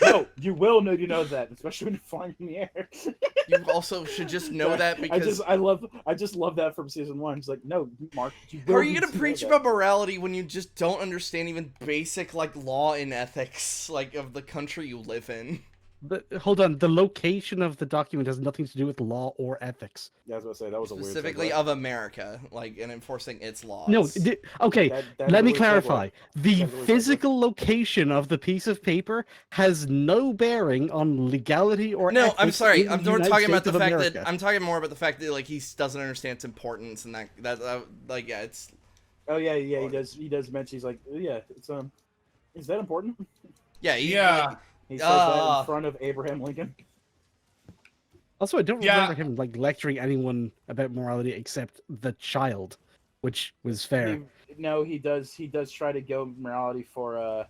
No, you will need to know that, especially when you're flying in the air. You also should just know that because I just love that from season 1. It's like, no, Mark, you will how are you need gonna to preach know about morality when you just don't understand even basic, like, law and ethics, like, of the country you live in? Hold on, the location of the document has nothing to do with law or ethics. Yeah, I was going to say, that was a weird Specifically segue. of America, like, and enforcing its laws. No, okay, That let is me a weird clarify. segue. The That's a weird physical location of the piece of paper has no bearing on legality or No, ethics I'm sorry. in the I'm more United talking about States the of fact America. that I'm talking more about the fact that, like, he doesn't understand its importance and that like, yeah, it's Oh, yeah, he does mention, he's like, yeah, it's, is that important? yeah, Yeah. He says that in front of Abraham Lincoln. Also, I don't Yeah. remember him, like, lecturing anyone about morality except the child, which was fair. He does try to go morality for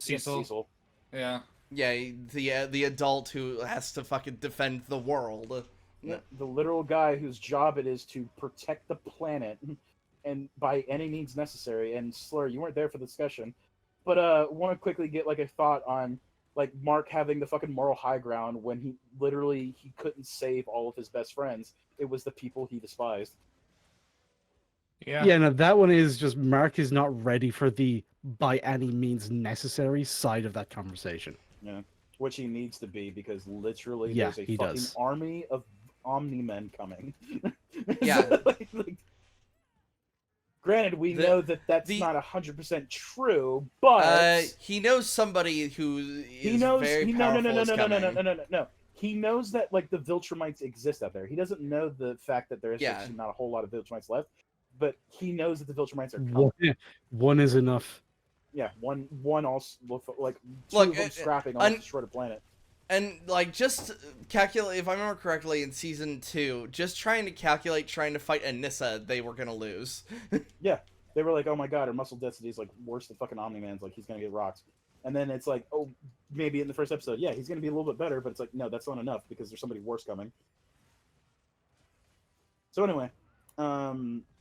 Cecil. Yeah. yeah, the adult who has to fucking defend the world. The literal guy whose job it is to protect the planet, and by any means necessary. And Slur, you weren't there for the discussion, but want to quickly get like a thought on like Mark having the fucking moral high ground when he couldn't save all of his best friends. It was the people he despised. Yeah, no, that one is just Mark is not ready for the by any means necessary side of that conversation. Yeah, which he needs to be because literally Yeah, there's a he fucking does. army of Omni-Men coming. Yeah. Granted, we know that that's not 100% true, but he knows somebody who is very powerful. No. He knows that like the Viltrumites exist out there. He doesn't know the fact that there is actually not a whole lot of Viltrumites left, but he knows that the Viltrumites are coming. One is enough. Yeah, one also like two Look, of them scrapping on the short planet. And, like, just calculate, if I remember correctly, in Season 2, just trying to fight Anissa, they were gonna lose. Yeah, they were like, oh my god, her muscle density is, like, worse than fucking Omni-Man's, like, he's gonna get rocked. And then it's like, oh, maybe in the first episode, yeah, he's gonna be a little bit better, but it's like, no, that's not enough, because there's somebody worse coming. So anyway,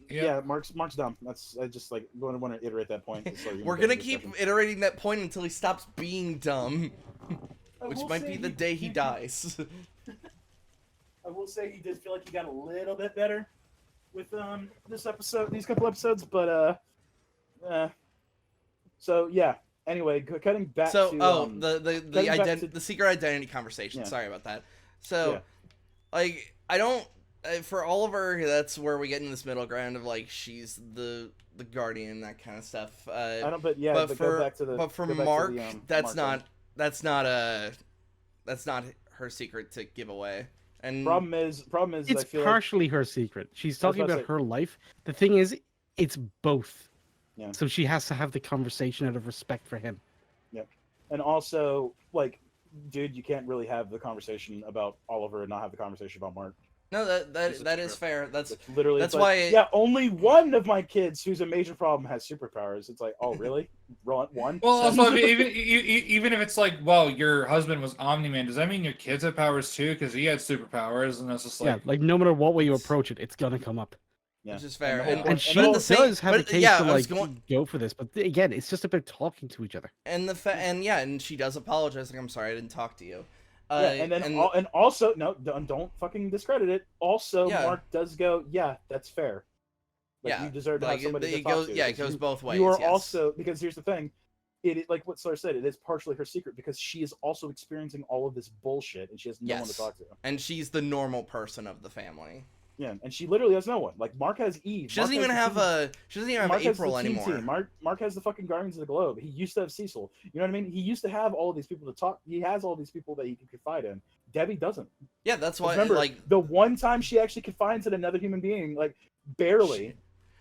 yeah, Mark's dumb. I just, like, want to iterate that point. We're gonna keep iterating that point until he stops being dumb. Which might be the day he dies. I will say he did feel like he got a little bit better with these couple episodes, but so yeah. Anyway, cutting back to the secret identity conversation. Yeah. Sorry about that. So, like, I don't for Oliver, that's where we get in this middle ground of like she's the guardian, that kind of stuff. But for Mark, that's not her secret to give away. And problem is it's partially her secret. She's talking about her life. The thing is, it's both. Yeah. So she has to have the conversation out of respect for him. Yeah. And also, like, dude, you can't really have the conversation about Oliver and not have the conversation about Mark. No, that is fair. That's literally that's why. Yeah, only one of my kids who's a major problem has superpowers. It's like, oh really? One? Well, also, I mean, even if it's like, well, your husband was Omni-Man, does that mean your kids have powers too? Because he had superpowers, and it's just like, like no matter what way you approach it, it's gonna come up. Yeah. Which is fair. And she does have a case to like go for this, but again, it's just about talking to each other. And and she does apologize. Like, I'm sorry, I didn't talk to you. And then and also no, don't fucking discredit it. Also, Yeah. Mark does go, yeah, that's fair. Like Yeah, you deserve to have somebody to talk goes, to. yeah, it because goes both ways. You are yes. also, because here's the thing, like what Sora said, it is partially her secret because she is also experiencing all of this bullshit and she has no one to talk to. And she's the normal person of the family. Yeah, and she literally has no one. Like Mark has Eve. She doesn't even have Mark April has the anymore. Team. Mark has the fucking Guardians of the Globe. He used to have Cecil. You know what I mean? He used to have all of these people to talk. He has all these people that he can confide in. Debbie doesn't. Yeah, that's why. Remember, like the one time she actually confides in another human being, like barely,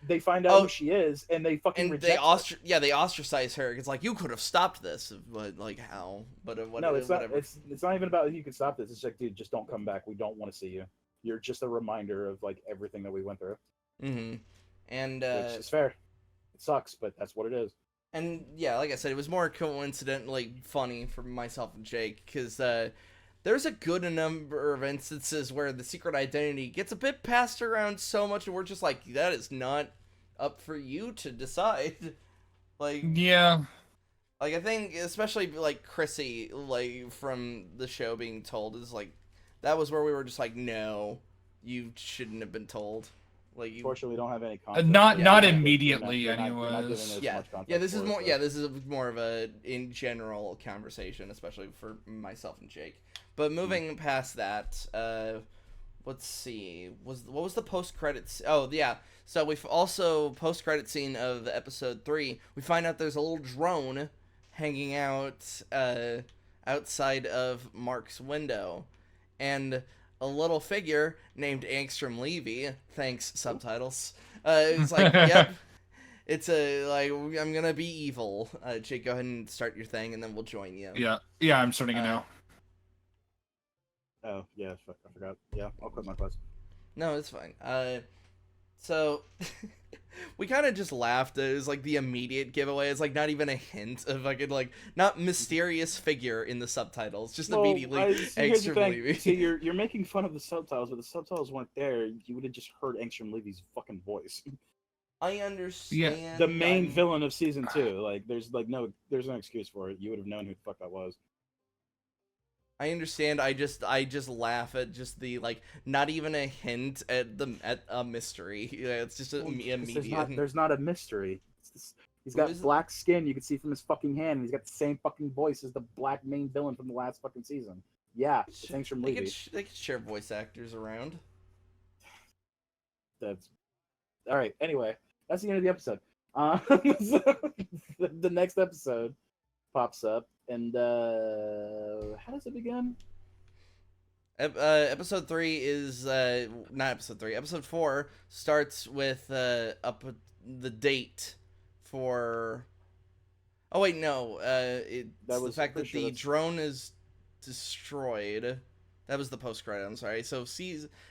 they find out who she is, and they fucking reject her. They ostracize her. It's like, you could have stopped this, but like how? But no, it's whatever. not. It's not even about you can stop this. It's like, dude, just don't come back. We don't want to see you. You're just a reminder of like everything that we went through. Mm-hmm. And it's fair. It sucks, but that's what it is. And yeah, like I said, it was more coincidentally funny for myself and Jake because there's a good number of instances where the secret identity gets a bit passed around so much, and we're just like, that is not up for you to decide. Like, yeah, like I think especially like Chrissy, like from the show being told, is like that was where we were just like, no, you shouldn't have been told. Like, unfortunately, we don't have any context. Not immediately, anyways. This is more. Yeah, this is more of a in general conversation, especially for myself and Jake. But moving past that, let's see. What was the post credits? Oh yeah. So we've also post credit scene of episode 3. We find out there's a little drone hanging out outside of Mark's window, and a little figure named Angstrom Levy, thanks subtitles, it's like, yep, it's I'm gonna be evil. Jake, go ahead and start your thing, and then we'll join you. Yeah, I'm starting it now. Oh, yeah, I forgot. Yeah, I'll quit my class. No, it's fine. So, we kind of just laughed. It was like the immediate giveaway. It's like not even a hint of like not mysterious figure in the subtitles. Just immediately Angstrom Levy. See, you're making fun of the subtitles, but the subtitles weren't there. You would have just heard Angstrom Levy's fucking voice. I understand. Yeah. The main villain of season 2. Like, there's no excuse for it. You would have known who the fuck that was. I understand. I just laugh at just the not even a hint at a mystery. Yeah, it's just immediate. There's not a mystery. He's got black skin. You can see from his fucking hand. And he's got the same fucking voice as the black main villain from the last fucking season. Yeah, thanks from Levy. They could share voice actors around. That's all right. Anyway, that's the end of the episode. The next episode pops up. And how does it begin? Episode 3 is not episode 3. Episode 4 starts with the date for. Oh wait, no. It's the fact that the drone is destroyed. That was the post credit. I'm sorry. So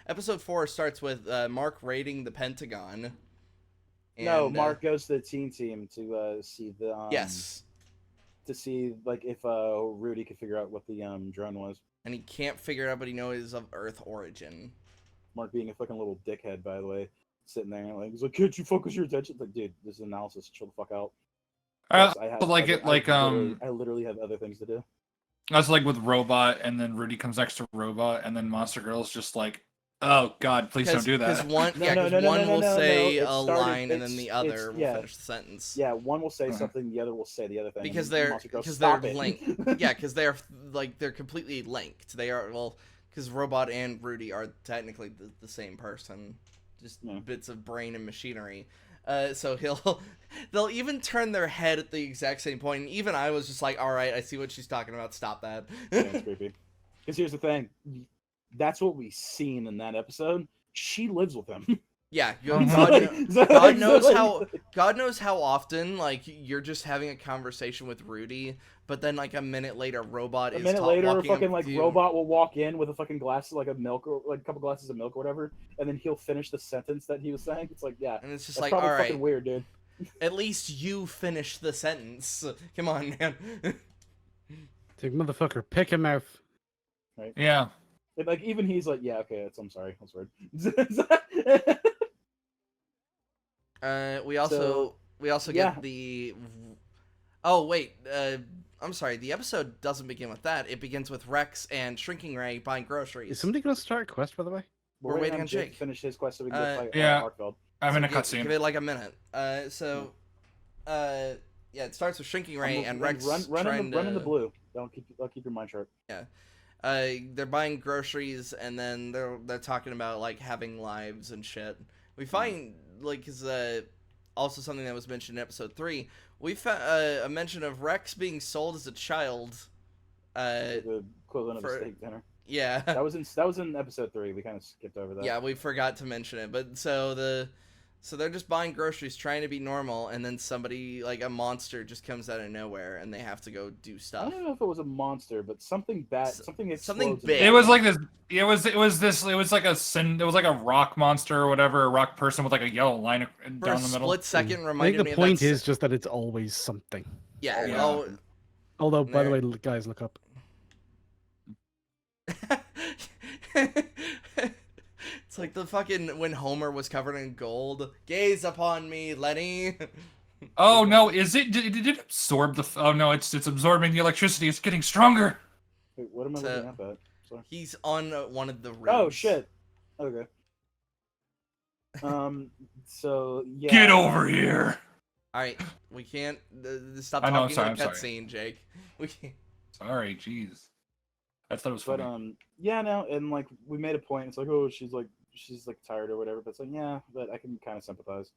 episode 4 starts with Mark raiding the Pentagon. And, no, Mark goes to the team to see the yes. To see like if Rudy could figure out what the drone was. And he can't figure it out, but he knows it's of Earth origin. Mark being a fucking little dickhead, by the way, sitting there like he's like, "Can't you focus your attention?" It's like, dude, this is analysis. Chill the fuck out. I literally have other things to do. That's like with Robot, and then Rudy comes next to Robot, and then Monster Girl's just like, "Oh God, please don't do that." Because one will say a line, and then the other will finish the sentence. Yeah, one will say something, the other will say the other thing. Because they're linked. Yeah, because they're completely linked. They are because Robot and Rudy are technically the same person, just bits of brain and machinery. So they'll even turn their head at the exact same point. And even I was just like, all right, I see what she's talking about. Stop that. Yeah, it's creepy. Because here's the thing. That's what we seen in that episode. She lives with him. Yeah, God knows how often you're just having a conversation with Rudy, but then a minute later, Robot is fucking Robot will walk in with a fucking glass of milk or a couple glasses of milk or whatever, and then he'll finish the sentence that he was saying. It's like, yeah, and it's just all right, fucking weird, dude. At least you finish the sentence. Come on, man. Take motherfucker, pick him out. Right? Yeah. Even he's like, yeah, okay, I'm sorry, that's weird. We also get the Oh wait, I'm sorry. The episode doesn't begin with that. It begins with Rex and Shrinking Ray buying groceries. Is somebody gonna start a quest, by the way? We're waiting on Jake Jake. to finish his quest so we can go fight Yeah. Arkfeld. I'm in a Give cutscene. it like a minute. Yeah, it starts with Shrinking Ray and Rex run trying in the blue. Don't keep your mind sharp. Yeah. They're buying groceries and then they're talking about like having lives and shit. We find like is also something that was mentioned in episode 3. We found a mention of Rex being sold as a child. The equivalent of a steak dinner. Yeah. That was in episode 3. We kind of skipped over that. Yeah, we forgot to mention it. But so they're just buying groceries, trying to be normal, and then somebody, like a monster, just comes out of nowhere, and they have to go do I stuff. don't know if it was a monster, but something bad, something big. It was like this. It was like a rock monster or whatever, a rock person with like a yellow line For down a the middle. split second, I reminded think me the of point that is just that it's always something. Yeah. Yeah. Oh. Although, by the There. way, guys, look up. It's like the fucking when Homer was covered in gold. Gaze upon me, Lenny. Oh no! Is it? Did it absorb the? Oh no! It's absorbing the electricity. It's getting stronger. Wait, what am I looking at? That. Sorry. He's on one of the rooms. Oh shit. Okay. So yeah. Get over here. All right, we can't stop I know, talking I'm in the sorry. cutscene, Jake. We can't. Sorry, jeez. I thought it was But funny. yeah, no, and like we made a point. It's like, oh, she's like tired or whatever. But it's like, yeah, but I can kind of sympathize.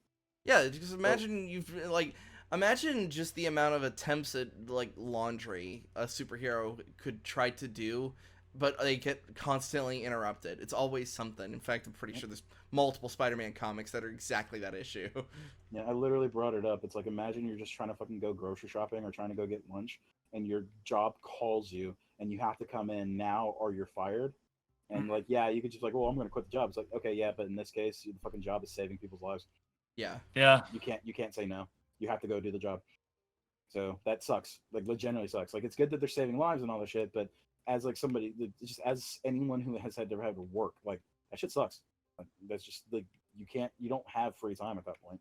Yeah, just imagine imagine just the amount of attempts at like laundry a superhero could try to do, but they get constantly interrupted. It's always something. In fact, I'm pretty sure there's multiple Spider-Man comics that are exactly that issue. Yeah, I literally brought it up. It's like, imagine you're just trying to fucking go grocery shopping or trying to go get lunch, and your job calls you, and you have to come in now or you're fired. And like, yeah, you could just like, well, I'm gonna quit the job. It's like, okay, yeah, but in this case, the fucking job is saving people's lives. Yeah. Yeah. You can't say no. You have to go do the job. So that sucks. Like, legitimately sucks. Like, it's good that they're saving lives and all that shit, but as like somebody, just as anyone who has had to have to work, like that shit sucks. Like, that's just like you don't have free time at that point.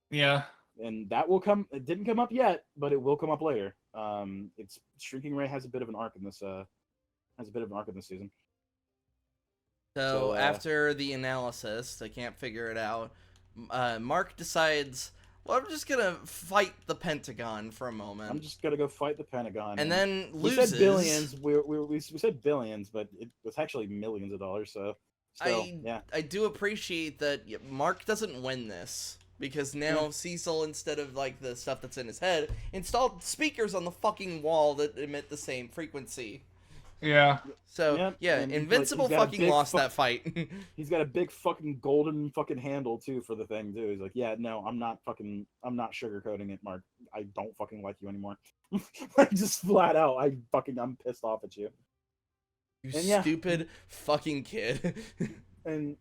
Yeah. And that will come. It didn't come up yet, but it will come up later. It's Shrinking Ray has a bit of an arc in this. Season. So after the analysis, they can't figure it out. Mark decides, well, I'm just gonna fight the Pentagon for a moment. I'm just gonna go fight the Pentagon. And then we loses. said billions. We said billions, but it was actually millions of dollars. So still, yeah. I do appreciate that Mark doesn't win this. Because now Cecil, instead of like the stuff that's in his head, installed speakers on the fucking wall that emit the same frequency. Yeah. So yeah, Invincible fucking lost that fight. He's got a big fucking golden fucking handle too for the thing too. He's like, yeah, no, I'm not sugarcoating it, Mark. I don't fucking like you anymore. Like, just flat out, I'm pissed off at you. You stupid fucking kid. And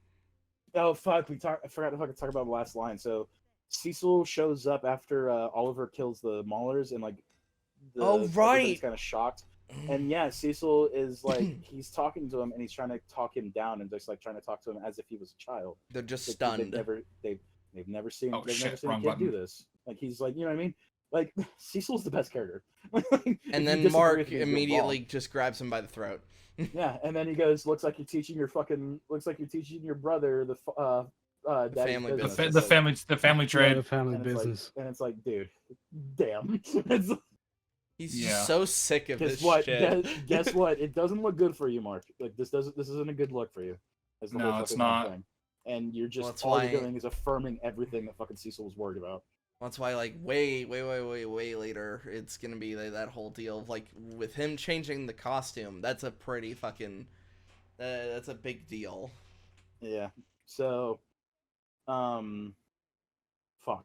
oh fuck, I forgot to fucking talk about the last line. So Cecil shows up after Oliver kills the Maulers, and like everybody's kind of shocked. And yeah, Cecil is like, he's talking to him and he's trying to talk him down and just like trying to talk to him as if he was a child. They're just stunned. They've never seen Oh, they've shit, never seen a wrong kid button. do this. Like, he's like, you know what I mean? Like, Cecil's the best character. And then Mark immediately just grabs him by the throat. Yeah, and then he goes, looks like you're teaching your brother the family business. The family trade. The family and business. and it's like, dude, damn. He's just so sick of this what? shit. Guess what? It doesn't look good for you, Mark. Like, this isn't a good look for you. That's the No, whole it's fucking not. thing. And you're just Well, all you're doing is affirming everything that fucking Cecil was worried about. That's why, like, way later, it's gonna be like, that whole deal of, like, with him changing the costume. That's a pretty fucking... that's a big deal. Yeah. So, fuck. What are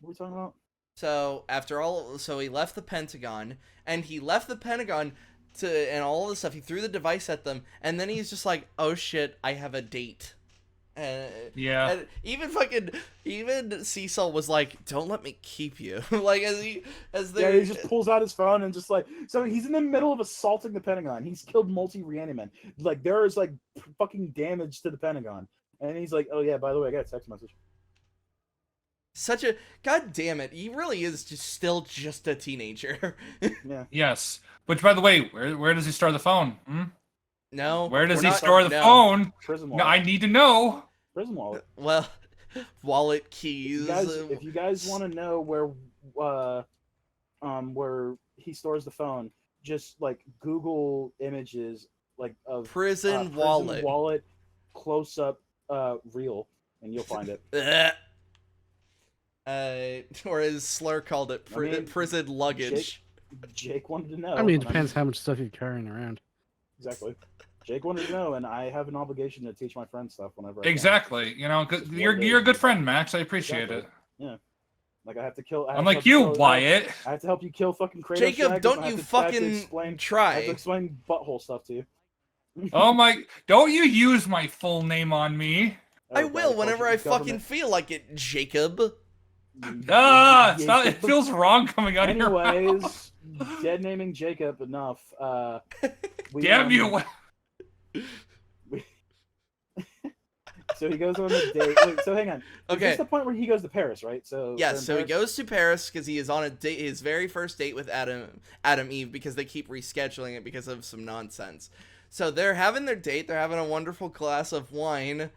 we talking about? So, so he left the Pentagon, and and all this stuff, he threw the device at them, and then he's just like, oh shit, I have a date. Yeah. And even Cecil was like, don't let me keep you. Like, he just pulls out his phone and just like, so he's in the middle of assaulting the Pentagon. He's killed multi-reanimen. Like, there is like fucking damage to the Pentagon. And he's like, oh yeah, by the way, I got a text message. such a god damn it. He really is still just a teenager. Yeah. Yes. Which, by the way, where does he store the phone? Hmm? No, Where does we're he not- store the no. phone? Prison No, wallet. I need to know. Prison wallet. Well, wallet keys. If you guys want to know where he stores the phone, just like Google images like of Prison wallet. close up reel, and you'll find it. Or as Slur called it, I mean, prison luggage. Jake wanted to know. I mean, it and depends how much stuff you're carrying around. Exactly. Jake wanted to know, and I have an obligation to teach my friends stuff whenever I can. Exactly. You know, 'cause Just you're one day. a good friend, Max. I appreciate Exactly. it. Yeah. Like I have to kill. Unlike you, Wyatt. I have to help you kill fucking Kratos. Jacob, Shaggers, don't and I you have to- I have to fucking explain, I have try. to explain butthole stuff to you. Oh my! Don't you use my full name on me? I Oh, will God, whenever I bullshit fucking government. feel like it, Jacob. Ah, it's not, it feels wrong coming out of your mouth. Anyways, dead naming Jacob enough. Damn you! So he goes on a date. Wait, so hang on. Is Okay. this the point where he goes to Paris, right? So Yes, they're in so he Paris? goes to Paris because he is on a date, his very first date with Adam Eve, because they keep rescheduling it because of some nonsense. So they're having their date. They're having a wonderful glass of wine.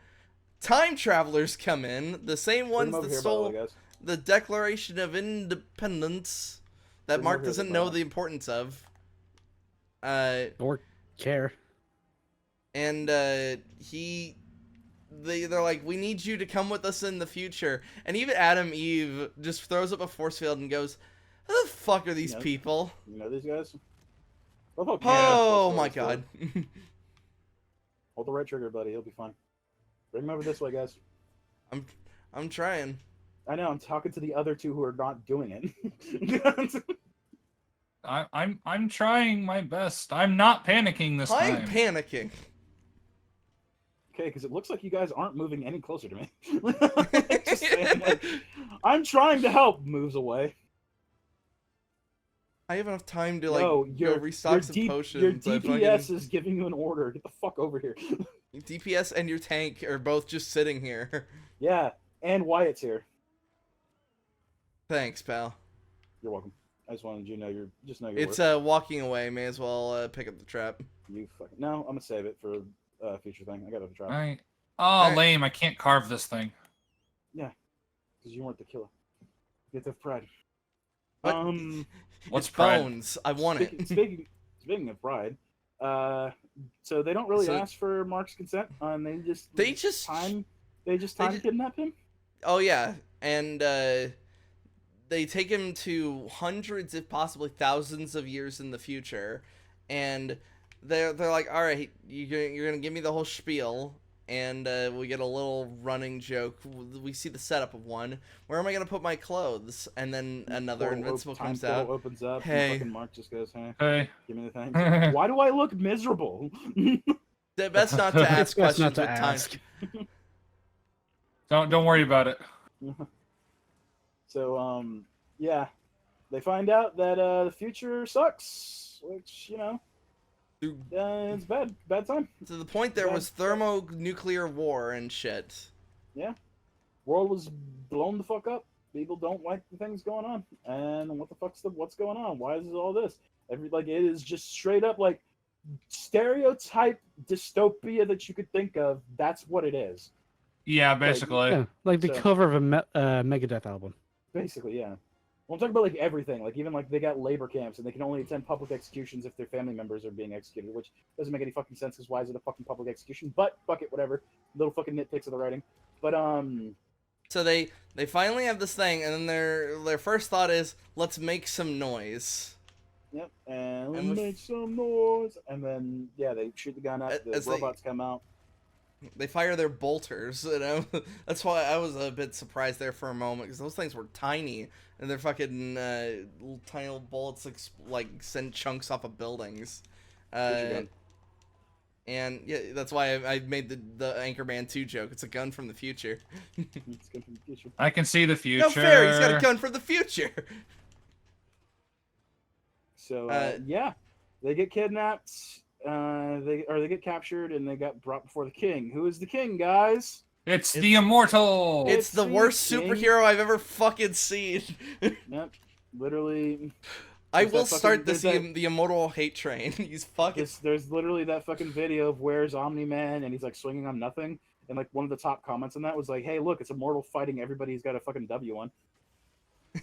Time travelers come in, the same Bring ones him over that here, by the way, stole guys. the Declaration of Independence that Bring him Mark over here, doesn't by know the way. the importance of. Or care. And they're like, we need you to come with us in the future. And even Adam Eve just throws up a force field and goes, who the fuck are these Yeah. people? You know these guys? Oh, Oh my god. Hold the right trigger, buddy. He'll be fine. Bring him over this way, guys. I'm trying. I know. I'm talking to the other two who are not doing it. I'm trying my best. I'm not panicking this I'm time. panicking. Okay, because it looks like you guys aren't moving any closer to me. Just saying, like, I'm trying to help. Moves away. I have enough time to like No, go restock some potions. Your I DPS is giving you an order. Get the fuck over here. DPS and your tank are both just sitting here. Yeah, and Wyatt's here. Thanks, pal. You're welcome. I just wanted you to know your It's work. walking away. May as well pick up the trap. You fucking no. I'm gonna save it for a future thing. I got to try. Right. Oh, Alright. lame! I can't carve this thing. Because you weren't the killer. Get the pride. What? What's It's pride? bones. I want it. Speaking of pride, so they don't really So- ask for Mark's consent, and they just kidnap him. Oh yeah, and they take him to hundreds, if possibly thousands, of years in the future, and they're like, all right, you're gonna give me the whole spiel, and we get a little running joke. We see the setup of one. Where am I gonna put my clothes? And then another Invincible comes out. Opens up. Hey. And fucking Mark just goes, "Hey, Hey. give me the thing." Why do I look miserable? Best not to ask Best questions not to with time. ask. Don't worry about it. So yeah, they find out that the future sucks, which it's bad time. To the point there was thermonuclear war and shit. World was blown the fuck up. People don't like the things going on, and what's going on? Why is all this? It is just straight up like stereotype dystopia that you could think of. That's what it is. Yeah, basically. Yeah, like the So- cover of a Megadeth album. Basically, yeah. Well, I'm talking about like everything. Like even like they got labor camps and they can only attend public executions if their family members are being executed, which doesn't make any fucking sense. Because why is it a fucking public execution? But fuck it, whatever. Little fucking nitpicks of the writing. But So they finally have this thing, and then their first thought is, let's make some noise. yep. And And with- make some noise. And then yeah, they shoot the gun up. The As they- robots come out. They fire their bolters, that's why I was a bit surprised there for a moment, because those things were tiny, and their fucking little tiny little bullets like send chunks off of buildings. Here's your gun. And yeah, that's why I made the Anchorman 2 joke. It's a gun from the future. It's good for the future. I can see the future. No fair, he's got a gun from the future. So Uh, yeah, they get kidnapped. They get captured and they got brought before the king. Who is the king, guys? It's the Immortal. It's the worst thing. superhero I've ever fucking seen. Yep, literally. I There's will that fucking- start there's the immortal hate train. He's fucking. There's literally that fucking video of where's Omni-Man and he's like swinging on nothing, and like one of the top comments on that was like, "Hey, look, it's Immortal fighting everybody he's got a fucking W on."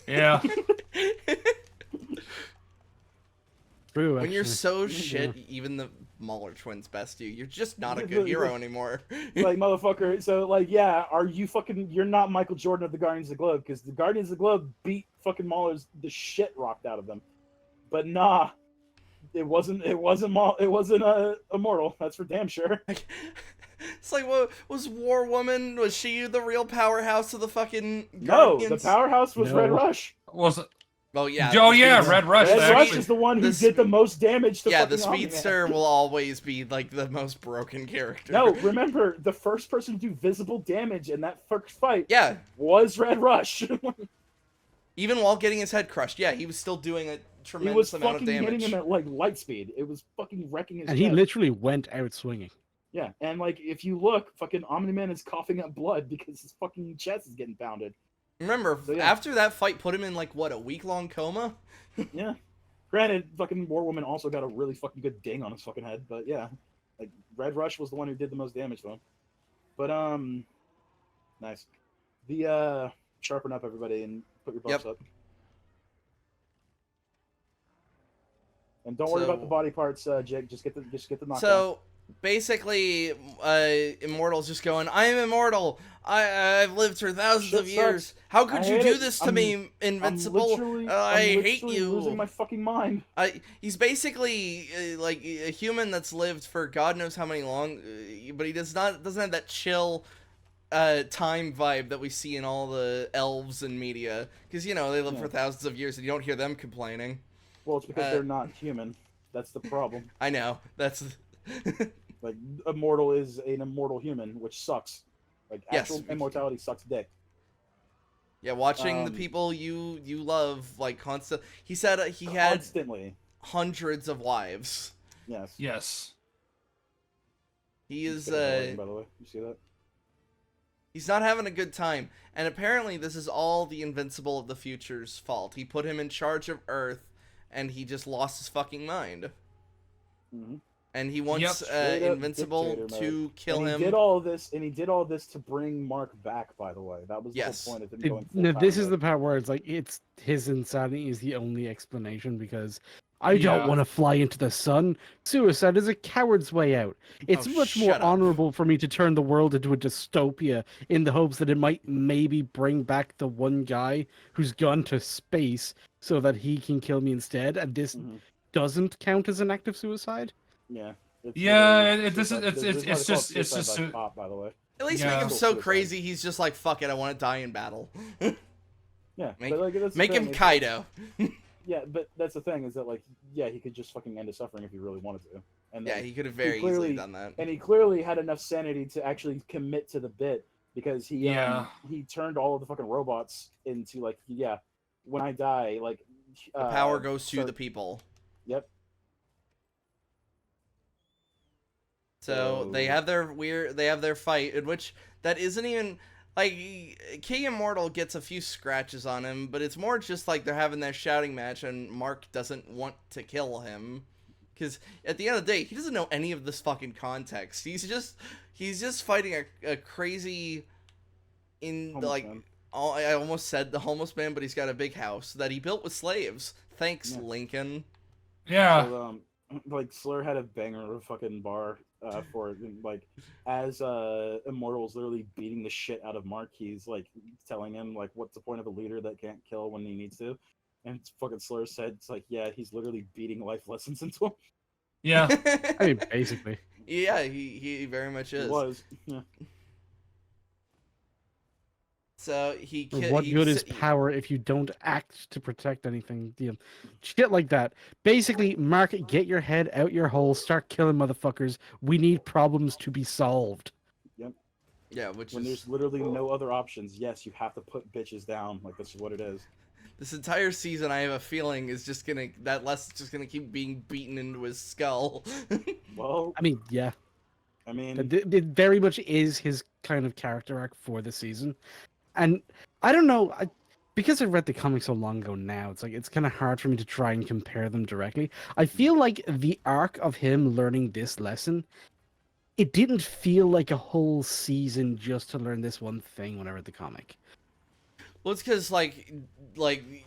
Yeah. True, When you're actually. so shit, even the Mauler twins best you. You're just not a good hero anymore. Like, motherfucker, so like, yeah, are you fucking? You're not Michael Jordan of the Guardians of the Globe, because the Guardians of the Globe beat fucking Mauler's the shit rocked out of them. But nah, it wasn't Immortal. That's for damn sure. It's like, what was War Woman? Was she the real powerhouse of the fucking No, Guardians? the powerhouse was No. Red Rush. Was it? Oh yeah. Oh the yeah, Speedster. Red Rush. Red Rush actually. is the one who the did the most damage to Yeah, the fucking Omni-Man. Speedster will always be like the most broken character. No, remember, the first person to do visible damage in that first fight Yeah, was Red Rush. even while getting his head crushed, yeah, he was still doing a He tremendous was amount of fucking hitting damage. him at like light speed. It was fucking wrecking his And he chest. literally went out swinging. Yeah, and like if you look, fucking Omni-Man is coughing up blood because his fucking chest is getting pounded. Remember, So, yeah. after that fight, put him in like what, a week-long coma? Yeah. Granted, fucking War Woman also got a really fucking good ding on his fucking head, but yeah. Like Red Rush was the one who did the most damage to him. But nice. The sharpen up everybody and put your buffs up. And don't worry about the body parts, Jake. Just get the knockdown. So basically, Immortal's just going, I am immortal. I've lived for thousands Shit of years. sucks. How could I you hate do it. this to me, Invincible? I'm I hate literally you. losing my fucking mind. He's basically like a human that's lived for God knows how many long, but he doesn't have that chill time vibe that we see in all the elves and media, because they live for thousands of years and you don't hear them complaining. Well, it's because they're not human. That's the problem. I know, that's Like, immortal is an immortal human, which sucks. Like, Yes. actual immortality sucks dick. yeah, watching the people you love like constant. He said he had Constantly. hundreds of wives. Yes. Yes. He is By the way, you see that? he's not having a good time, and apparently this is all the Invincible of the Future's fault. He put him in charge of Earth, and he just lost his fucking mind. Mm-hmm. And he wants Straight up Invincible dictator to mode. kill and him. He did all this to bring Mark back. By the way, that was the Yes. whole point of him It- going. no, full this power is the mode. part where it's like it's his insanity is the only explanation, because I Yeah. don't want to fly into the sun. Suicide is a coward's way out. It's Oh, much more shut up. honorable for me to turn the world into a dystopia in the hopes that it might maybe bring back the one guy who's gone to space so that he can kill me instead, and this Mhm. doesn't count as an act of suicide. Yeah. It's Yeah, literally this is- suicide- it's- there's it's not just- called it's suicide just by su- cop, by the way. At least Yeah. make him Still so suicide. crazy, he's just like, fuck it, I want to die in battle. Yeah, Make- but like that's the Make thing, him is- Kaido. Yeah, but that's the thing is that like he could just fucking end his suffering if he really wanted to. And Yeah, then- he could have very clearly- easily done that. and he clearly had enough sanity to actually commit to the bit, because he turned all of the fucking robots into like, yeah, when I die, like The power goes to so- the people. Yep. So they have their fight, in which that isn't even like King Immortal gets a few scratches on him, but it's more just like they're having their shouting match, and Mark doesn't want to kill him, because at the end of the day, he doesn't know any of this fucking context. He's just fighting a crazy Homeless like. man. I almost said the homeless man, but he's got a big house that he built with slaves. Thanks, Yeah. Lincoln. Yeah. So, like Slur had a banger of a fucking bar for it. And, like, as Immortal's literally beating the shit out of Mark, he's like telling him like, what's the point of a leader that can't kill when he needs to? And fucking Slur said, it's like, yeah, he's literally beating life lessons into him. Yeah. I mean, basically. Yeah, he very much He is. was. Yeah. So What good is power if you don't act to protect anything? Shit like that. Basically, Mark, get your head out your hole, start killing motherfuckers. We need problems to be solved. Yeah, which When is there's literally no other options, yes, you have to put bitches down. Like, that's what it is. this entire season. I have a feeling is just gonna keep being beaten into his skull. Well, I mean, yeah. I mean, It very much is his kind of character arc for the season. And I don't know, because I read the comic so long ago now, it's like it's kind of hard for me to try and compare them directly. I feel like the arc of him learning this lesson, it didn't feel like a whole season just to learn this one thing when I read the comic. Well, it's because like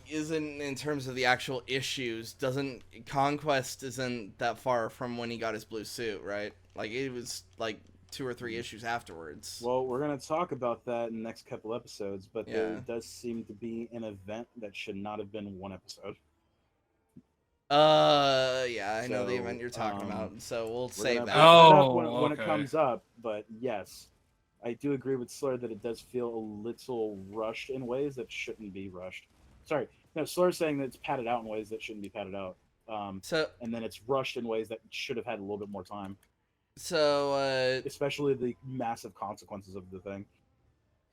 isn't in terms of the actual issues, doesn't Conquest isn't that far from when he got his blue suit, right? Like it was like 2 or 3 issues afterwards. well, we're gonna talk about that in the next couple episodes, but there Yeah. does seem to be an event that should not have been one episode. Yeah, I know the So, event you're talking about, so we'll We're save gonna that. bring that up Oh, when it okay. comes up, but yes, I do agree with Slur that it does feel a little rushed in ways that shouldn't be rushed. Sorry, no, Slur's saying that it's padded out in ways that shouldn't be padded out. So And then it's rushed in ways that should have had a little bit more time, so especially the massive consequences of the thing.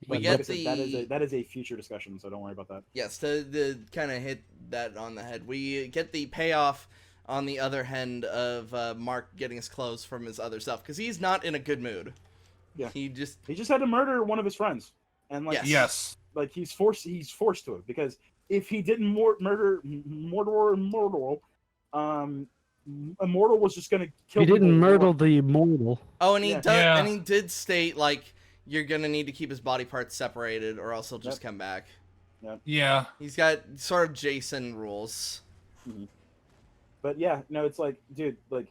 we But get like I said, the that is a future discussion, so don't worry about that. yes, to kind of hit that on the head. We get the payoff on the other hand of Mark getting his clothes from his other self because he's not in a good mood. Yeah. He just He just had to murder one of his friends, and like Yes. Yes. like he's forced to it, because if he didn't murder Immortal, Immortal was just gonna kill. He didn't people. murder the immortal. oh, and he Yeah. does, Yeah. and he did state like you're gonna need to keep his body parts separated or else he'll just Yep. come back. Yeah. He's got sort of Jason rules. But yeah, no, it's like, dude, like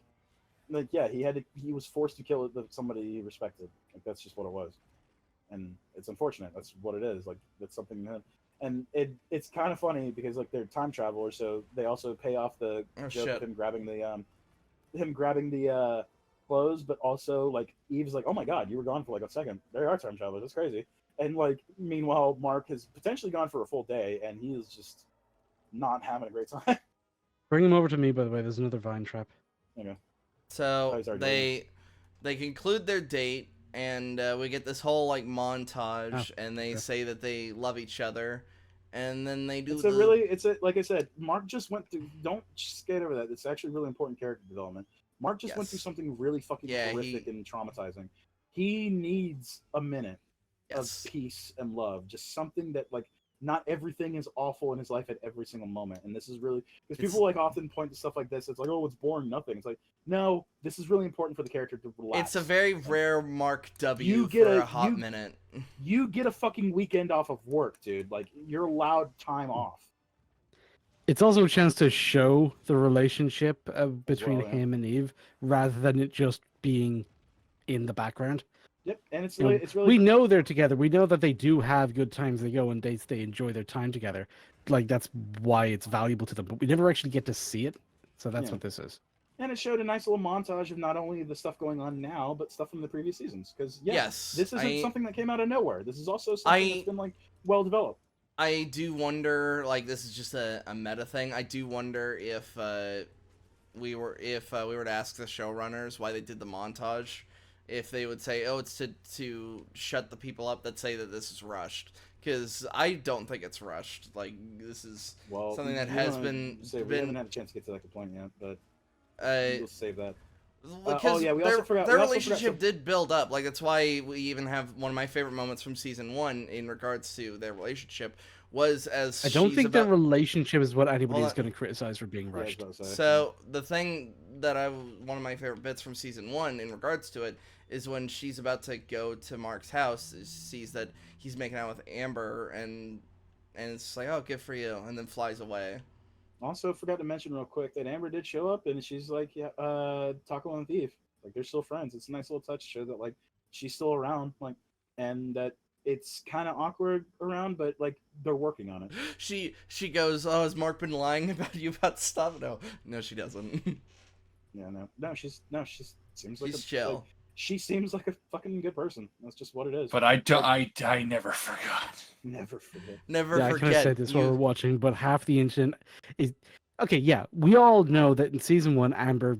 yeah, he was forced to kill somebody he respected. Like that's just what it was, and it's unfortunate. That's what it is. Like that's something that, and it's kind of funny because like they're time travelers, so they also pay off the Oh, joke shit. of him grabbing the clothes, but also like Eve's like, oh my god, you were gone for like a second. There are time travelers. That's crazy. And like meanwhile, Mark has potentially gone for a full day, and he is just not having a great time. Bring him over to me, by the way. There's another vine trap. So Oh, he's already they conclude their date, and we get this whole like montage, and they okay. say that they love each other, and then they do. It's a like I said, Mark just went through. Don't skate over that. It's actually really important character development. Mark just went Yes. through something really fucking Yeah, horrific and traumatizing. He needs a minute Yes. of peace and love. Just something that like not everything is awful in his life at every single moment. And this is really because It's- people like often point to stuff like this. It's like, oh, it's boring, nothing. It's like, no, this is really important for the character to relax. It's a very rare Mark W You get for a- a hot you- minute. You get a fucking weekend off of work, dude. Like you're allowed time off. It's also a chance to show the relationship between well, yeah. him and Eve, rather than it just being in the background. Yep, and it's You know, really, it's really we know they're together. We know that they do have good times. They go on dates. They enjoy their time together. Like that's why it's valuable to them. But we never actually get to see it. So that's Yeah. what this is. And it showed a nice little montage of not only the stuff going on now, but stuff from the previous seasons. Because Yes, this isn't something that came out of nowhere. This is also something that's been like well developed. I do wonder, like this is just a meta thing. I do wonder if we were to ask the showrunners why they did the montage, if they would say, "Oh, it's to shut the people up that say that this is rushed," because I don't think it's rushed. Like this is Well, something that we has wanna say we haven't been had a chance to get to that point yet, but uh, we'll save that. because yeah, we their, also forgot- their we also relationship forgot did build up. Like that's why we even have one of my favorite moments from season 1 in regards to their relationship was as I don't she's think about, their relationship is what anybody Hold is on. going to criticize for being Yeah, I was rushed. about to say, So the thing that one of my favorite bits from season 1 in regards to it is when she's about to go to Mark's house, sees that he's making out with Amber, and it's just like, oh, good for you, and then flies away. Also, forgot to mention real quick that Amber did show up, and she's like, yeah, Taco and Thief, like they're still friends. It's a nice little touch to show that like she's still around, like, and that it's kind of awkward around, but like they're working on it. She goes, oh, has Mark been lying about you about stuff? No, she doesn't. Yeah, no, she's seems like She's chill. like, she seems like a fucking good person. That's just what it is. But I never forgot. Never forget. Never Yeah, I kind of forget. said this while we're watching, but half the incident is okay. Yeah, we all know that in season 1, Amber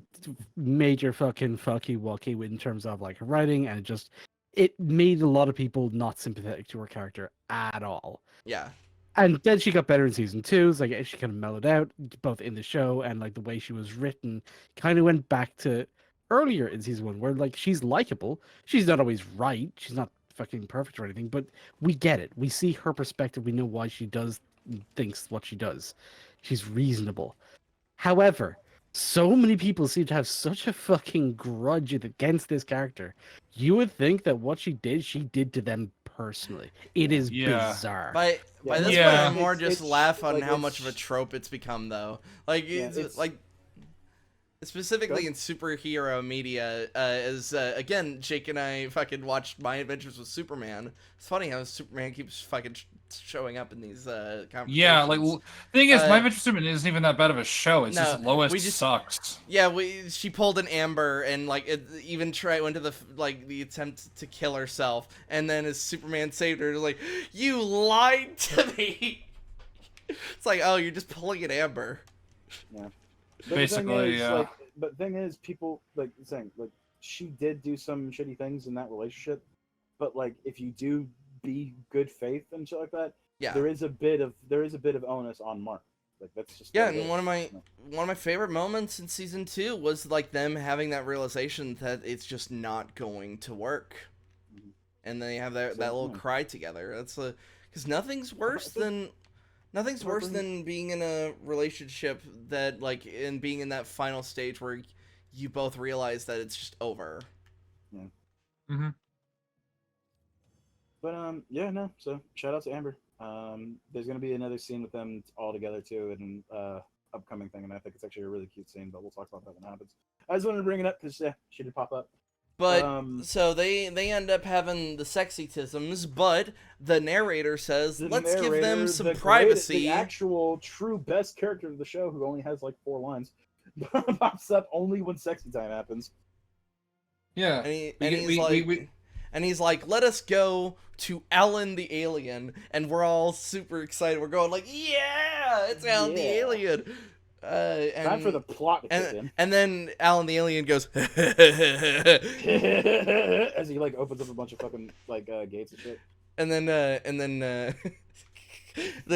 major fucking fucky wucky in terms of like her writing, and it made a lot of people not sympathetic to her character at all. Yeah. And then she got better in season 2. It's like she kind of mellowed out, both in the show and like the way she was written, kind of went back to earlier in season 1, where like she's likable. She's not always right. She's not fucking perfect or anything, but we get it. We see her perspective. We know why she does thinks what she does. She's reasonable. However, so many people seem to have such a fucking grudge against this character. You would think that what she did to them personally. It is Yeah. bizarre. By Yeah, this Yeah. point, I more it's- just it's- laugh on like, how much it's- of a trope it's become, though. Like, Yeah, it's like specifically in superhero media, as again, Jake and I fucking watched My Adventures with Superman. It's funny how Superman keeps fucking showing up in these conversations. Yeah, like thing is, My Uh, Adventures with Superman isn't even that bad of a show. It's no, just Lois we just- sucks. Yeah, she pulled an Amber and like it even went to the attempt to kill herself, and then as Superman saved her, like, you lied to me. It's like, oh, you're just pulling an Amber. Yeah. But Basically, the thing is, yeah. like, but the thing is, people like saying like she did do some shitty things in that relationship, but like if you do be good faith and shit like that, Yeah. there is a bit of onus on Mark. Like that's just Yeah, what it and is. one of my favorite moments in season 2 was like them having that realization that it's just not going to work, Mhm. and they have that So, little yeah. cry together. That's because nothing's worse than being in a relationship that like and being in that final stage where you both realize that it's just over. Mm-hmm. But yeah, no. So shout out to Amber. There's gonna be another scene with them all together too, in upcoming thing, and I think it's actually a really cute scene. But we'll talk about that when it happens. I just wanted to bring it up because she did pop up. But so they end up having the sexy-tisms, but the narrator says, The let's give them narrator, some the privacy. The actual true best character of the show, who only has like 4 lines, pops up only when sexy time happens. Yeah. And he's like, let us go to Alan the alien, and we're all super excited. We're going like, yeah, it's Alan the Yeah. alien. And, Time for the plot to kick in. and then Alan the alien goes, As he like opens up a bunch of fucking like gates and shit. and then then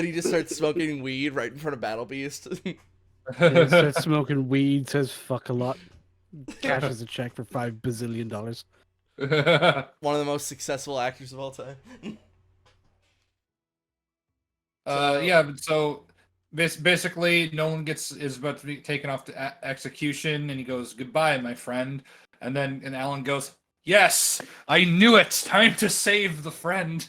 he just starts smoking weed right in front of Battle Beast. Yeah, starts smoking weed, says fuck a lot, cashes a check for $5 bazillion. One of the most successful actors of all time. Yeah, but so basically, Nolan is about to be taken off to execution, and he goes, "Goodbye, my friend." And Alan goes, "Yes, I knew it. Time to save the friend."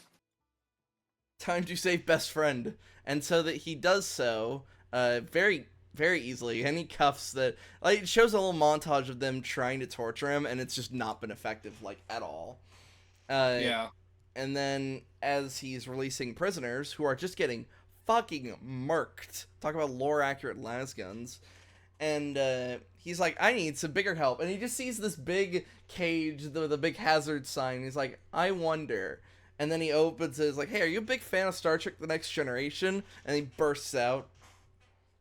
Time to save best friend. And so that he does so very, very easily. And he cuffs that. Like, it shows a little montage of them trying to torture him, and it's just not been effective, like, at all. Yeah. And then as he's releasing prisoners who are just getting fucking murked. Talk about lore accurate lasguns. And he's like, I need some bigger help. And he just sees this big cage, the big hazard sign. He's like, I wonder. And then he opens it. He's like, hey, are you a big fan of Star Trek The Next Generation? And he bursts out.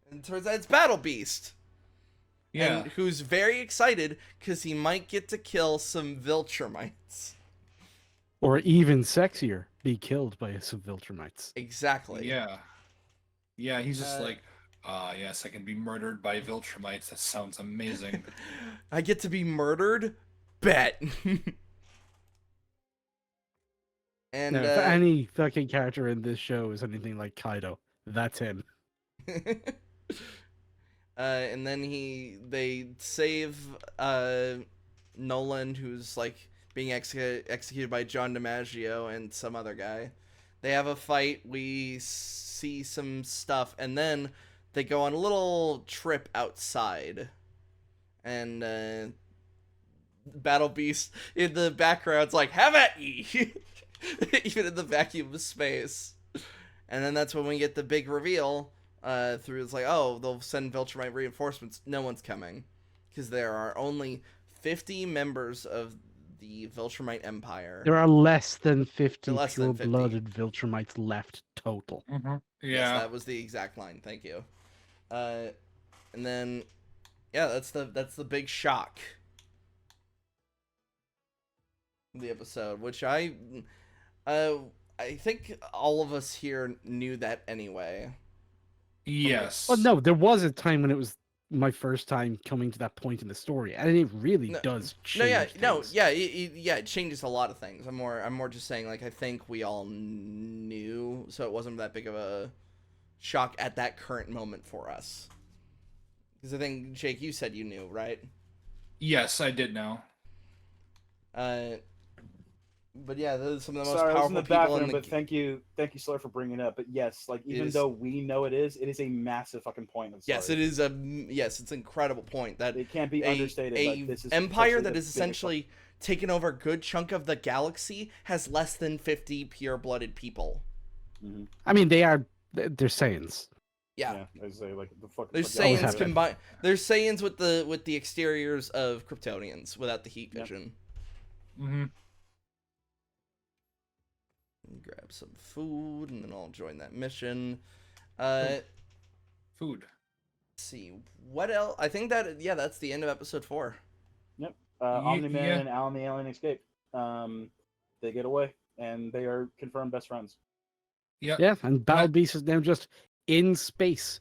And it turns out it's Battle Beast. Yeah. And who's very excited because he might get to kill some Viltrumites. Or even sexier, be killed by some Viltrumites. Exactly. Yeah. Yeah, he's just like, yes, I can be murdered by Viltrumites. That sounds amazing. I get to be murdered? Bet. And Now, if any fucking character in this show is anything like Kaido, that's him. and then they save Nolan, who's like being executed by John DiMaggio and some other guy. They have a fight. We see some stuff, and then they go on a little trip outside. And Battle Beast in the background's like, have at ye! Even in the vacuum of space. And then that's when we get the big reveal. Through it's like, oh, they'll send Viltrumite reinforcements. No one's coming. Because there are only 50 members of the Viltrumite Empire. There are less than 50 Less than 50. pure-blooded Viltrumites left total. Mm-hmm. Yeah. Yes, that was the exact line. Thank you. And then, yeah, that's the big shock. The episode, which I think all of us here knew that anyway. Yes. Well, no, there was a time when it was my first time coming to that point in the story, and it really No, does no, yeah, change no, things. yeah, it changes a lot of things. I'm more just saying, like, I think we all knew, so it wasn't that big of a shock at that current moment for us. Because I think, Jake, you said you knew, right? Yes, I did know. Uh, but yeah, those are some of the most Sorry, I was in powerful the people in bathroom, the. but thank you, Sawyer, for bringing it up. But yes, like even Is though we know it is a massive fucking point of the yes, story. it is a yes, it's an incredible point that It can't be a understated. Like a this is empire potentially that the is biggest. essentially taken over a good chunk of the galaxy has less than 50 pure-blooded people. Mm-hmm. I mean, they're Saiyans. Yeah. Yeah, I say like the fuck. There's Fuck Always Saiyans have yeah. been. combined. There's Saiyans with the exteriors of Kryptonians without the heat Yep. vision. Mm-hmm. Grab some food and then I'll join that mission. Let's Food. see what else. I think that that's the end of episode 4. Yep. Ye- Omni-Man yeah. and Alan the Alien escape. They get away and they are confirmed best friends. Yep. Yeah, and Battle Beast is now just in space.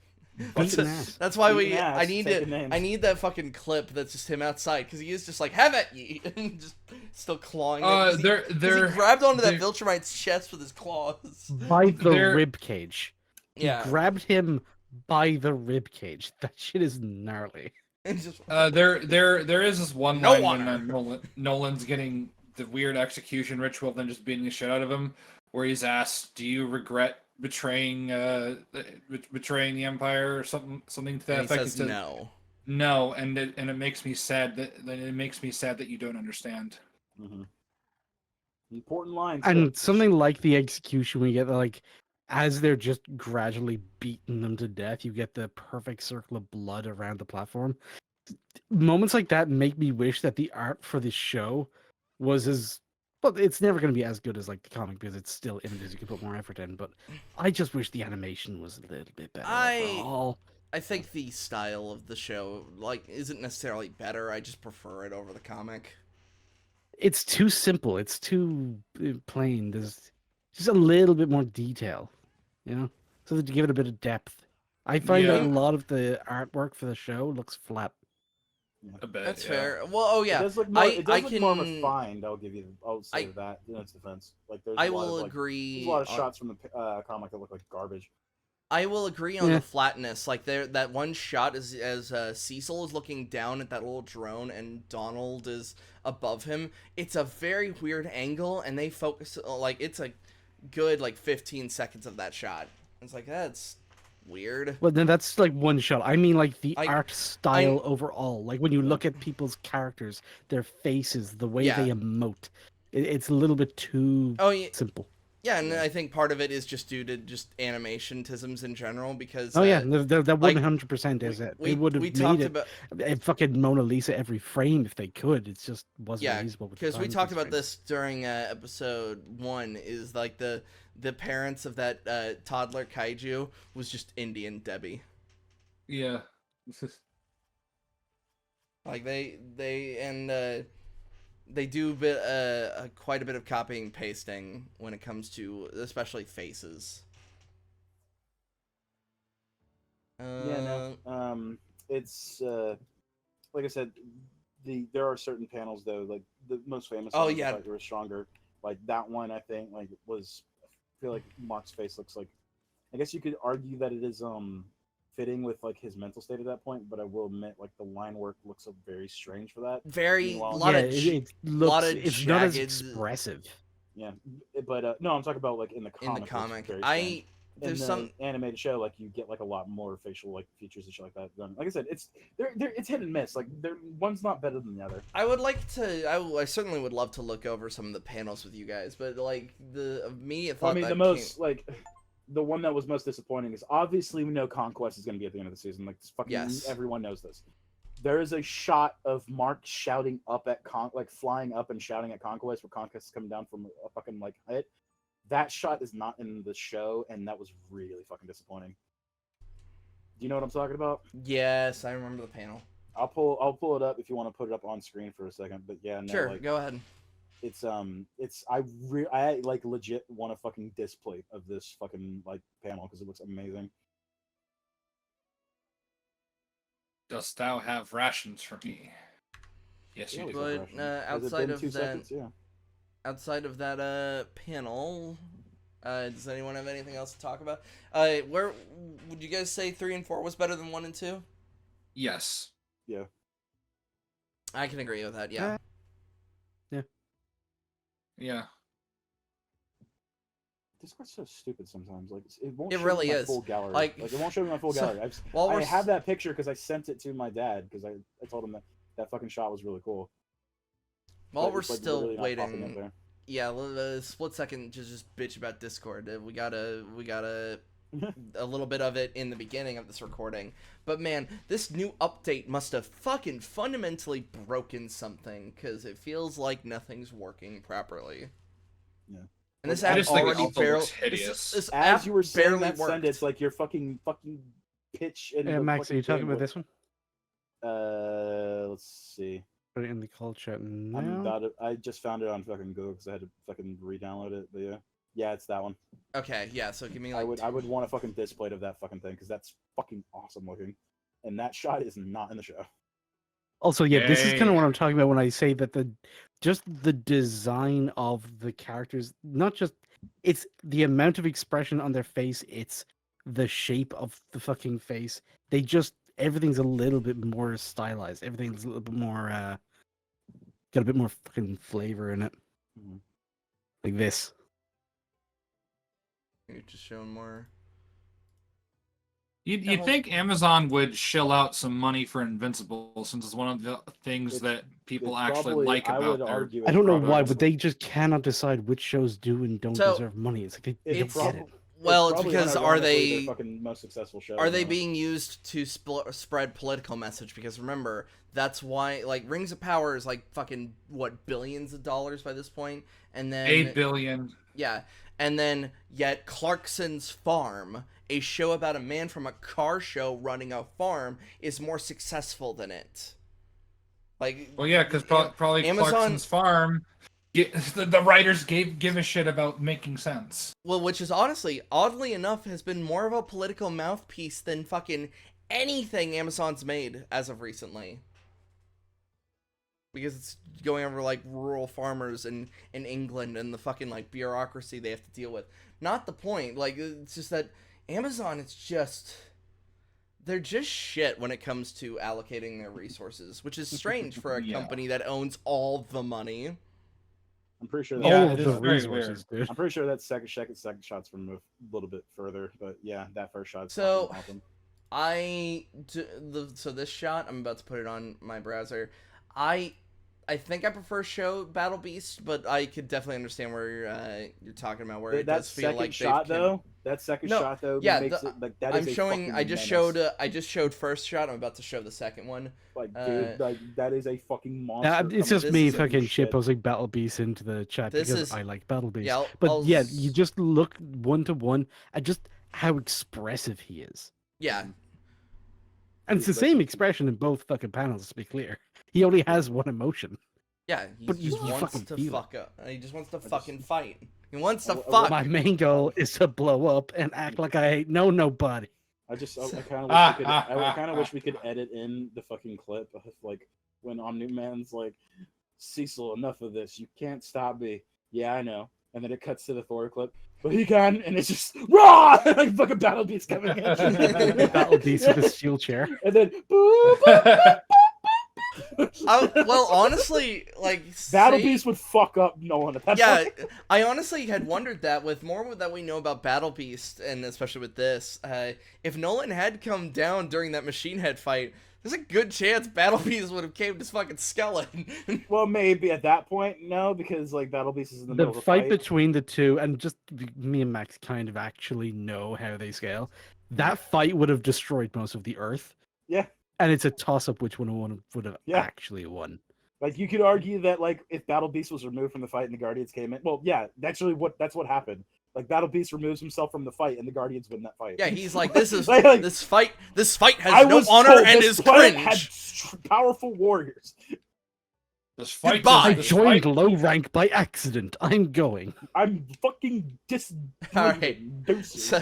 That's, Beating ass. that's why Beating ass, I need taking names. I need that fucking clip that's just him outside because he is just like have at ye and just still clawing. It, 'cause he grabbed onto that Viltrumite's chest with his claws. By the They're- rib cage. He Yeah. grabbed him by the rib cage. That shit is gnarly. And just there is this one No line honor. when Nolan's getting the weird execution ritual, then just beating the shit out of him, where he's asked, "Do you regret betraying the Empire or something to that and he effect?" says He says, no. No, and it makes me sad that you don't understand. Mm-hmm. Important lines. And too. something like the execution, we get like as they're just gradually beating them to death, you get the perfect circle of blood around the platform. Moments like that make me wish that the art for this show was as well. It's never going to be as good as like the comic because it's still images you can put more effort in. But I just wish the animation was a little bit better overall. I think the style of the show like isn't necessarily better. I just prefer it over the comic. It's too simple. It's too plain. There's just a little bit more detail, you know, so that to give it a bit of depth. I find that Yeah. a lot of the artwork for the show looks flat. A bit. That's yeah. fair. Well, oh yeah, It does look more. It does I look can. more refined. I'll say I- that in its defense. Like there's I a lot will of, like, agree. There's a lot of shots from the comic that look like garbage. I will agree on Yeah. the flatness. Like that one shot is as Cecil is looking down at that little drone and Donald is above him. It's a very weird angle, and they focus like it's a good like 15 seconds of that shot. It's like that's weird. Well, then that's like one shot. I mean, like the I- art style overall. Like when you look at people's characters, their faces, the way Yeah. they emote, it's a little bit too Oh yeah, simple. yeah, and I think part of it is just due to just animation-tisms in general because. Oh yeah, that like, 100% is it. They we would have we made talked it about. a fucking Mona Lisa every frame if they could. It just wasn't Yeah, feasible. because we talked about this during episode 1. Is like the parents of that toddler kaiju was just Indian Debbie. Yeah. Like they do quite a bit of copying and pasting when it comes to especially faces. Yeah, no. It's like I said, there are certain panels though, like the most famous. Oh, ones, yeah. I thought were stronger. Like that one, I think, like was. I feel like Mark's face looks like. I guess you could argue that it is fitting with like his mental state at that point, but I will admit like the line work looks very strange for that. Very Meanwhile- lot yeah, of it looks. lot of It's not as jagged- expressive. Yeah, but no, I'm talking about like in the comic. in the comic. Very strange. In There's the some. animated show, like you get like a lot more facial like features and shit like that done. Like I said, it's it's hit and miss. Like one's not better than the other. I would like to. I certainly would love to look over some of the panels with you guys, but like the immediate thought. I mean, that the most like the one that was most disappointing is obviously we know Conquest is going to be at the end of the season. Like fucking Yes. everyone knows this. There is a shot of Mark shouting up at like flying up and shouting at Conquest, where Conquest is coming down from a fucking like hit. That shot is not in the show, and that was really fucking disappointing. Do you know what I'm talking about? Yes, I remember the panel. I'll pull it up if you want to put it up on screen for a second. But yeah, no, Sure, like, go ahead. it's I like legit want a fucking display of this fucking like panel because it looks amazing. Dost thou have rations for me? Yes, you Yeah, do. we But said Russian. Has it outside been of 2 that, seconds? Yeah. outside of that panel, does anyone have anything else to talk about? Where would you guys say 3 and 4 was better than 1 and 2? Yes. Yeah. I can agree with that. Yeah. Yeah. Discord's so stupid sometimes. Like it won't It show really me my is. full gallery. Like- Like it won't show me my full So, gallery. while I we're have that picture because I sent it to my dad because I told him that that fucking shot was really cool. While But we're it's, like, still literally not popping up waiting, there. yeah, a split second to just bitch about Discord. We got a little bit of it in the beginning of this recording. But man, this new update must have fucking fundamentally broken something, because it feels like nothing's working properly. Yeah. And this I app just think it already also barely... looks hideous. This As app you were saying barely that worked. sentence, like your fucking pitch and the Max, are fucking you talking thing about was- this one? Let's see. Put it in the call chat now. I'm about to, I just found it on fucking Google because I had to fucking re-download it. But yeah, it's that one. Okay, yeah, so give me like... I would want a fucking display of that fucking thing because that's fucking awesome looking, and that shot is not in the show. Also, yeah, this is kind Yay. of what I'm talking about when I say that just the design of the characters, not just it's the amount of expression on their face, it's the shape of the fucking face. Everything's a little bit more stylized. Everything's a little bit more got a bit more fucking flavor in it. Mhm. Like this. You're just showing more... You'd think Amazon would shell out some money for Invincible, since it's one of the things It's- that people It's actually probably- like I about would their... argue I it's don't know probably why, also- but they just cannot decide which shows do and don't So, deserve money. It's like they It's don't get it. Well, it's probably because unironically are their they... fucking most successful show? Are they being used to spread political message? Because remember, that's why, like, Rings of Power is like fucking what, billions of dollars by this point, and then 8 billion. yeah, and then yet Clarkson's Farm, a show about a man from a car show running a farm, is more successful than it. Like, Well, yeah, because probably Amazon- Clarkson's Farm, the writers give a shit about making sense. well, which is honestly, oddly enough, has been more of a political mouthpiece than fucking anything Amazon's made as of recently. Because it's going over like rural farmers in England and the fucking like bureaucracy they have to deal with. Not the point. Like, it's just that Amazon, it's just... They're just shit when it comes to allocating their resources, which is strange for a Yeah. company that owns all the money. I'm pretty sure. Yeah, All it of the is very resources, dude. I'm pretty sure that second shot's removed a little bit further, but yeah, that first shot's So- fucking awesome. So this shot, I'm about to put it on my browser. I think I prefer show Battle Beast, but I could definitely understand where you're talking about, where it That does feel second like shot they've... though, that second No, shot though, yeah, makes the- it like that. I'm is a showing. fucking I just showed first shot. I'm about to show the second one. like, dude, like that is a fucking monster. It's coming just out me of the fucking shit. shitposting Battle Beast into the chat This because is- I like Battle Beast. Yeah, But yeah, you just look one to one at just how expressive he is. Yeah, And it's the He's same expression in both fucking panels, to be clear. He only has one emotion. yeah. He But just you wants fucking to feel it. fuck up. He just wants to fucking fight. He wants to I- fuck. My main goal is to blow up and act like I ain't know nobody. I kind of wish we could edit in the fucking clip of like when Omni-Man's like, Cecil, enough of this. You can't stop me. Yeah, I know. And then it cuts to the Thor clip. But he can, and it's just raw, like fucking Battle Beast coming in. Battle Beast with a steel chair. And then boop, boop, Well, honestly, like Battle say- Beast would fuck up Nolan at that Yeah, point. I honestly had wondered that with more that we know about Battle Beast, and especially with this, if Nolan had come down during that Machine Head fight, there's a good chance Battle Beast would have caved his fucking skeleton. Well, maybe at that point, no, because like Battle Beast is in the The middle of a fight fight. between the two, and just me and Max kind of actually know how they scale. That fight would have destroyed most of the Earth. Yeah. And it's a toss-up which one would have Yeah. actually won. Like you could argue that like if Battle Beast was removed from the fight and the Guardians came in, well, yeah, that's what happened. Like Battle Beast removes himself from the fight and the Guardians win that fight. Yeah, he's like, this is Like, this fight has I no was honor told and this is fight cringe. had powerful warriors. This fight Goodbye. I this joined fight- low rank by accident. I'm going. I'm fucking All right. deuces. So,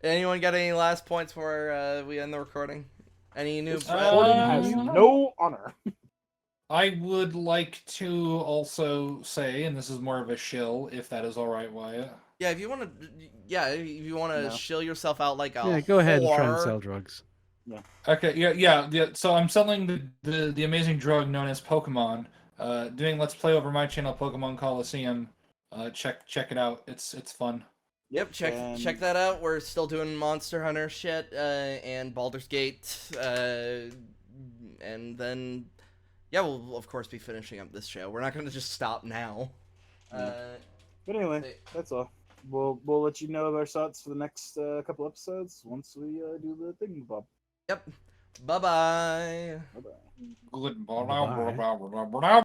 anyone got any last points before we end the recording? Any new? This recording has no honor. I would like to also say, and this is more of a shill, if that is all right, Wyatt. Yeah, if you want to, if you want to No. shill yourself out like a Yeah, go ahead and try and whore, sell drugs. Okay, yeah. So I'm selling the amazing drug known as Pokemon. Doing Let's Play over my channel, Pokemon Coliseum. Check it out. It's fun. Yep, check that out. We're still doing Monster Hunter shit and Baldur's Gate, and then we'll of course be finishing up this show. We're not gonna just stop now. But anyway, that's all. We'll let you know of our thoughts for the next couple episodes once we do the thing, Bob. Yep. Bye bye. Bye bye. Good. Bye-bye.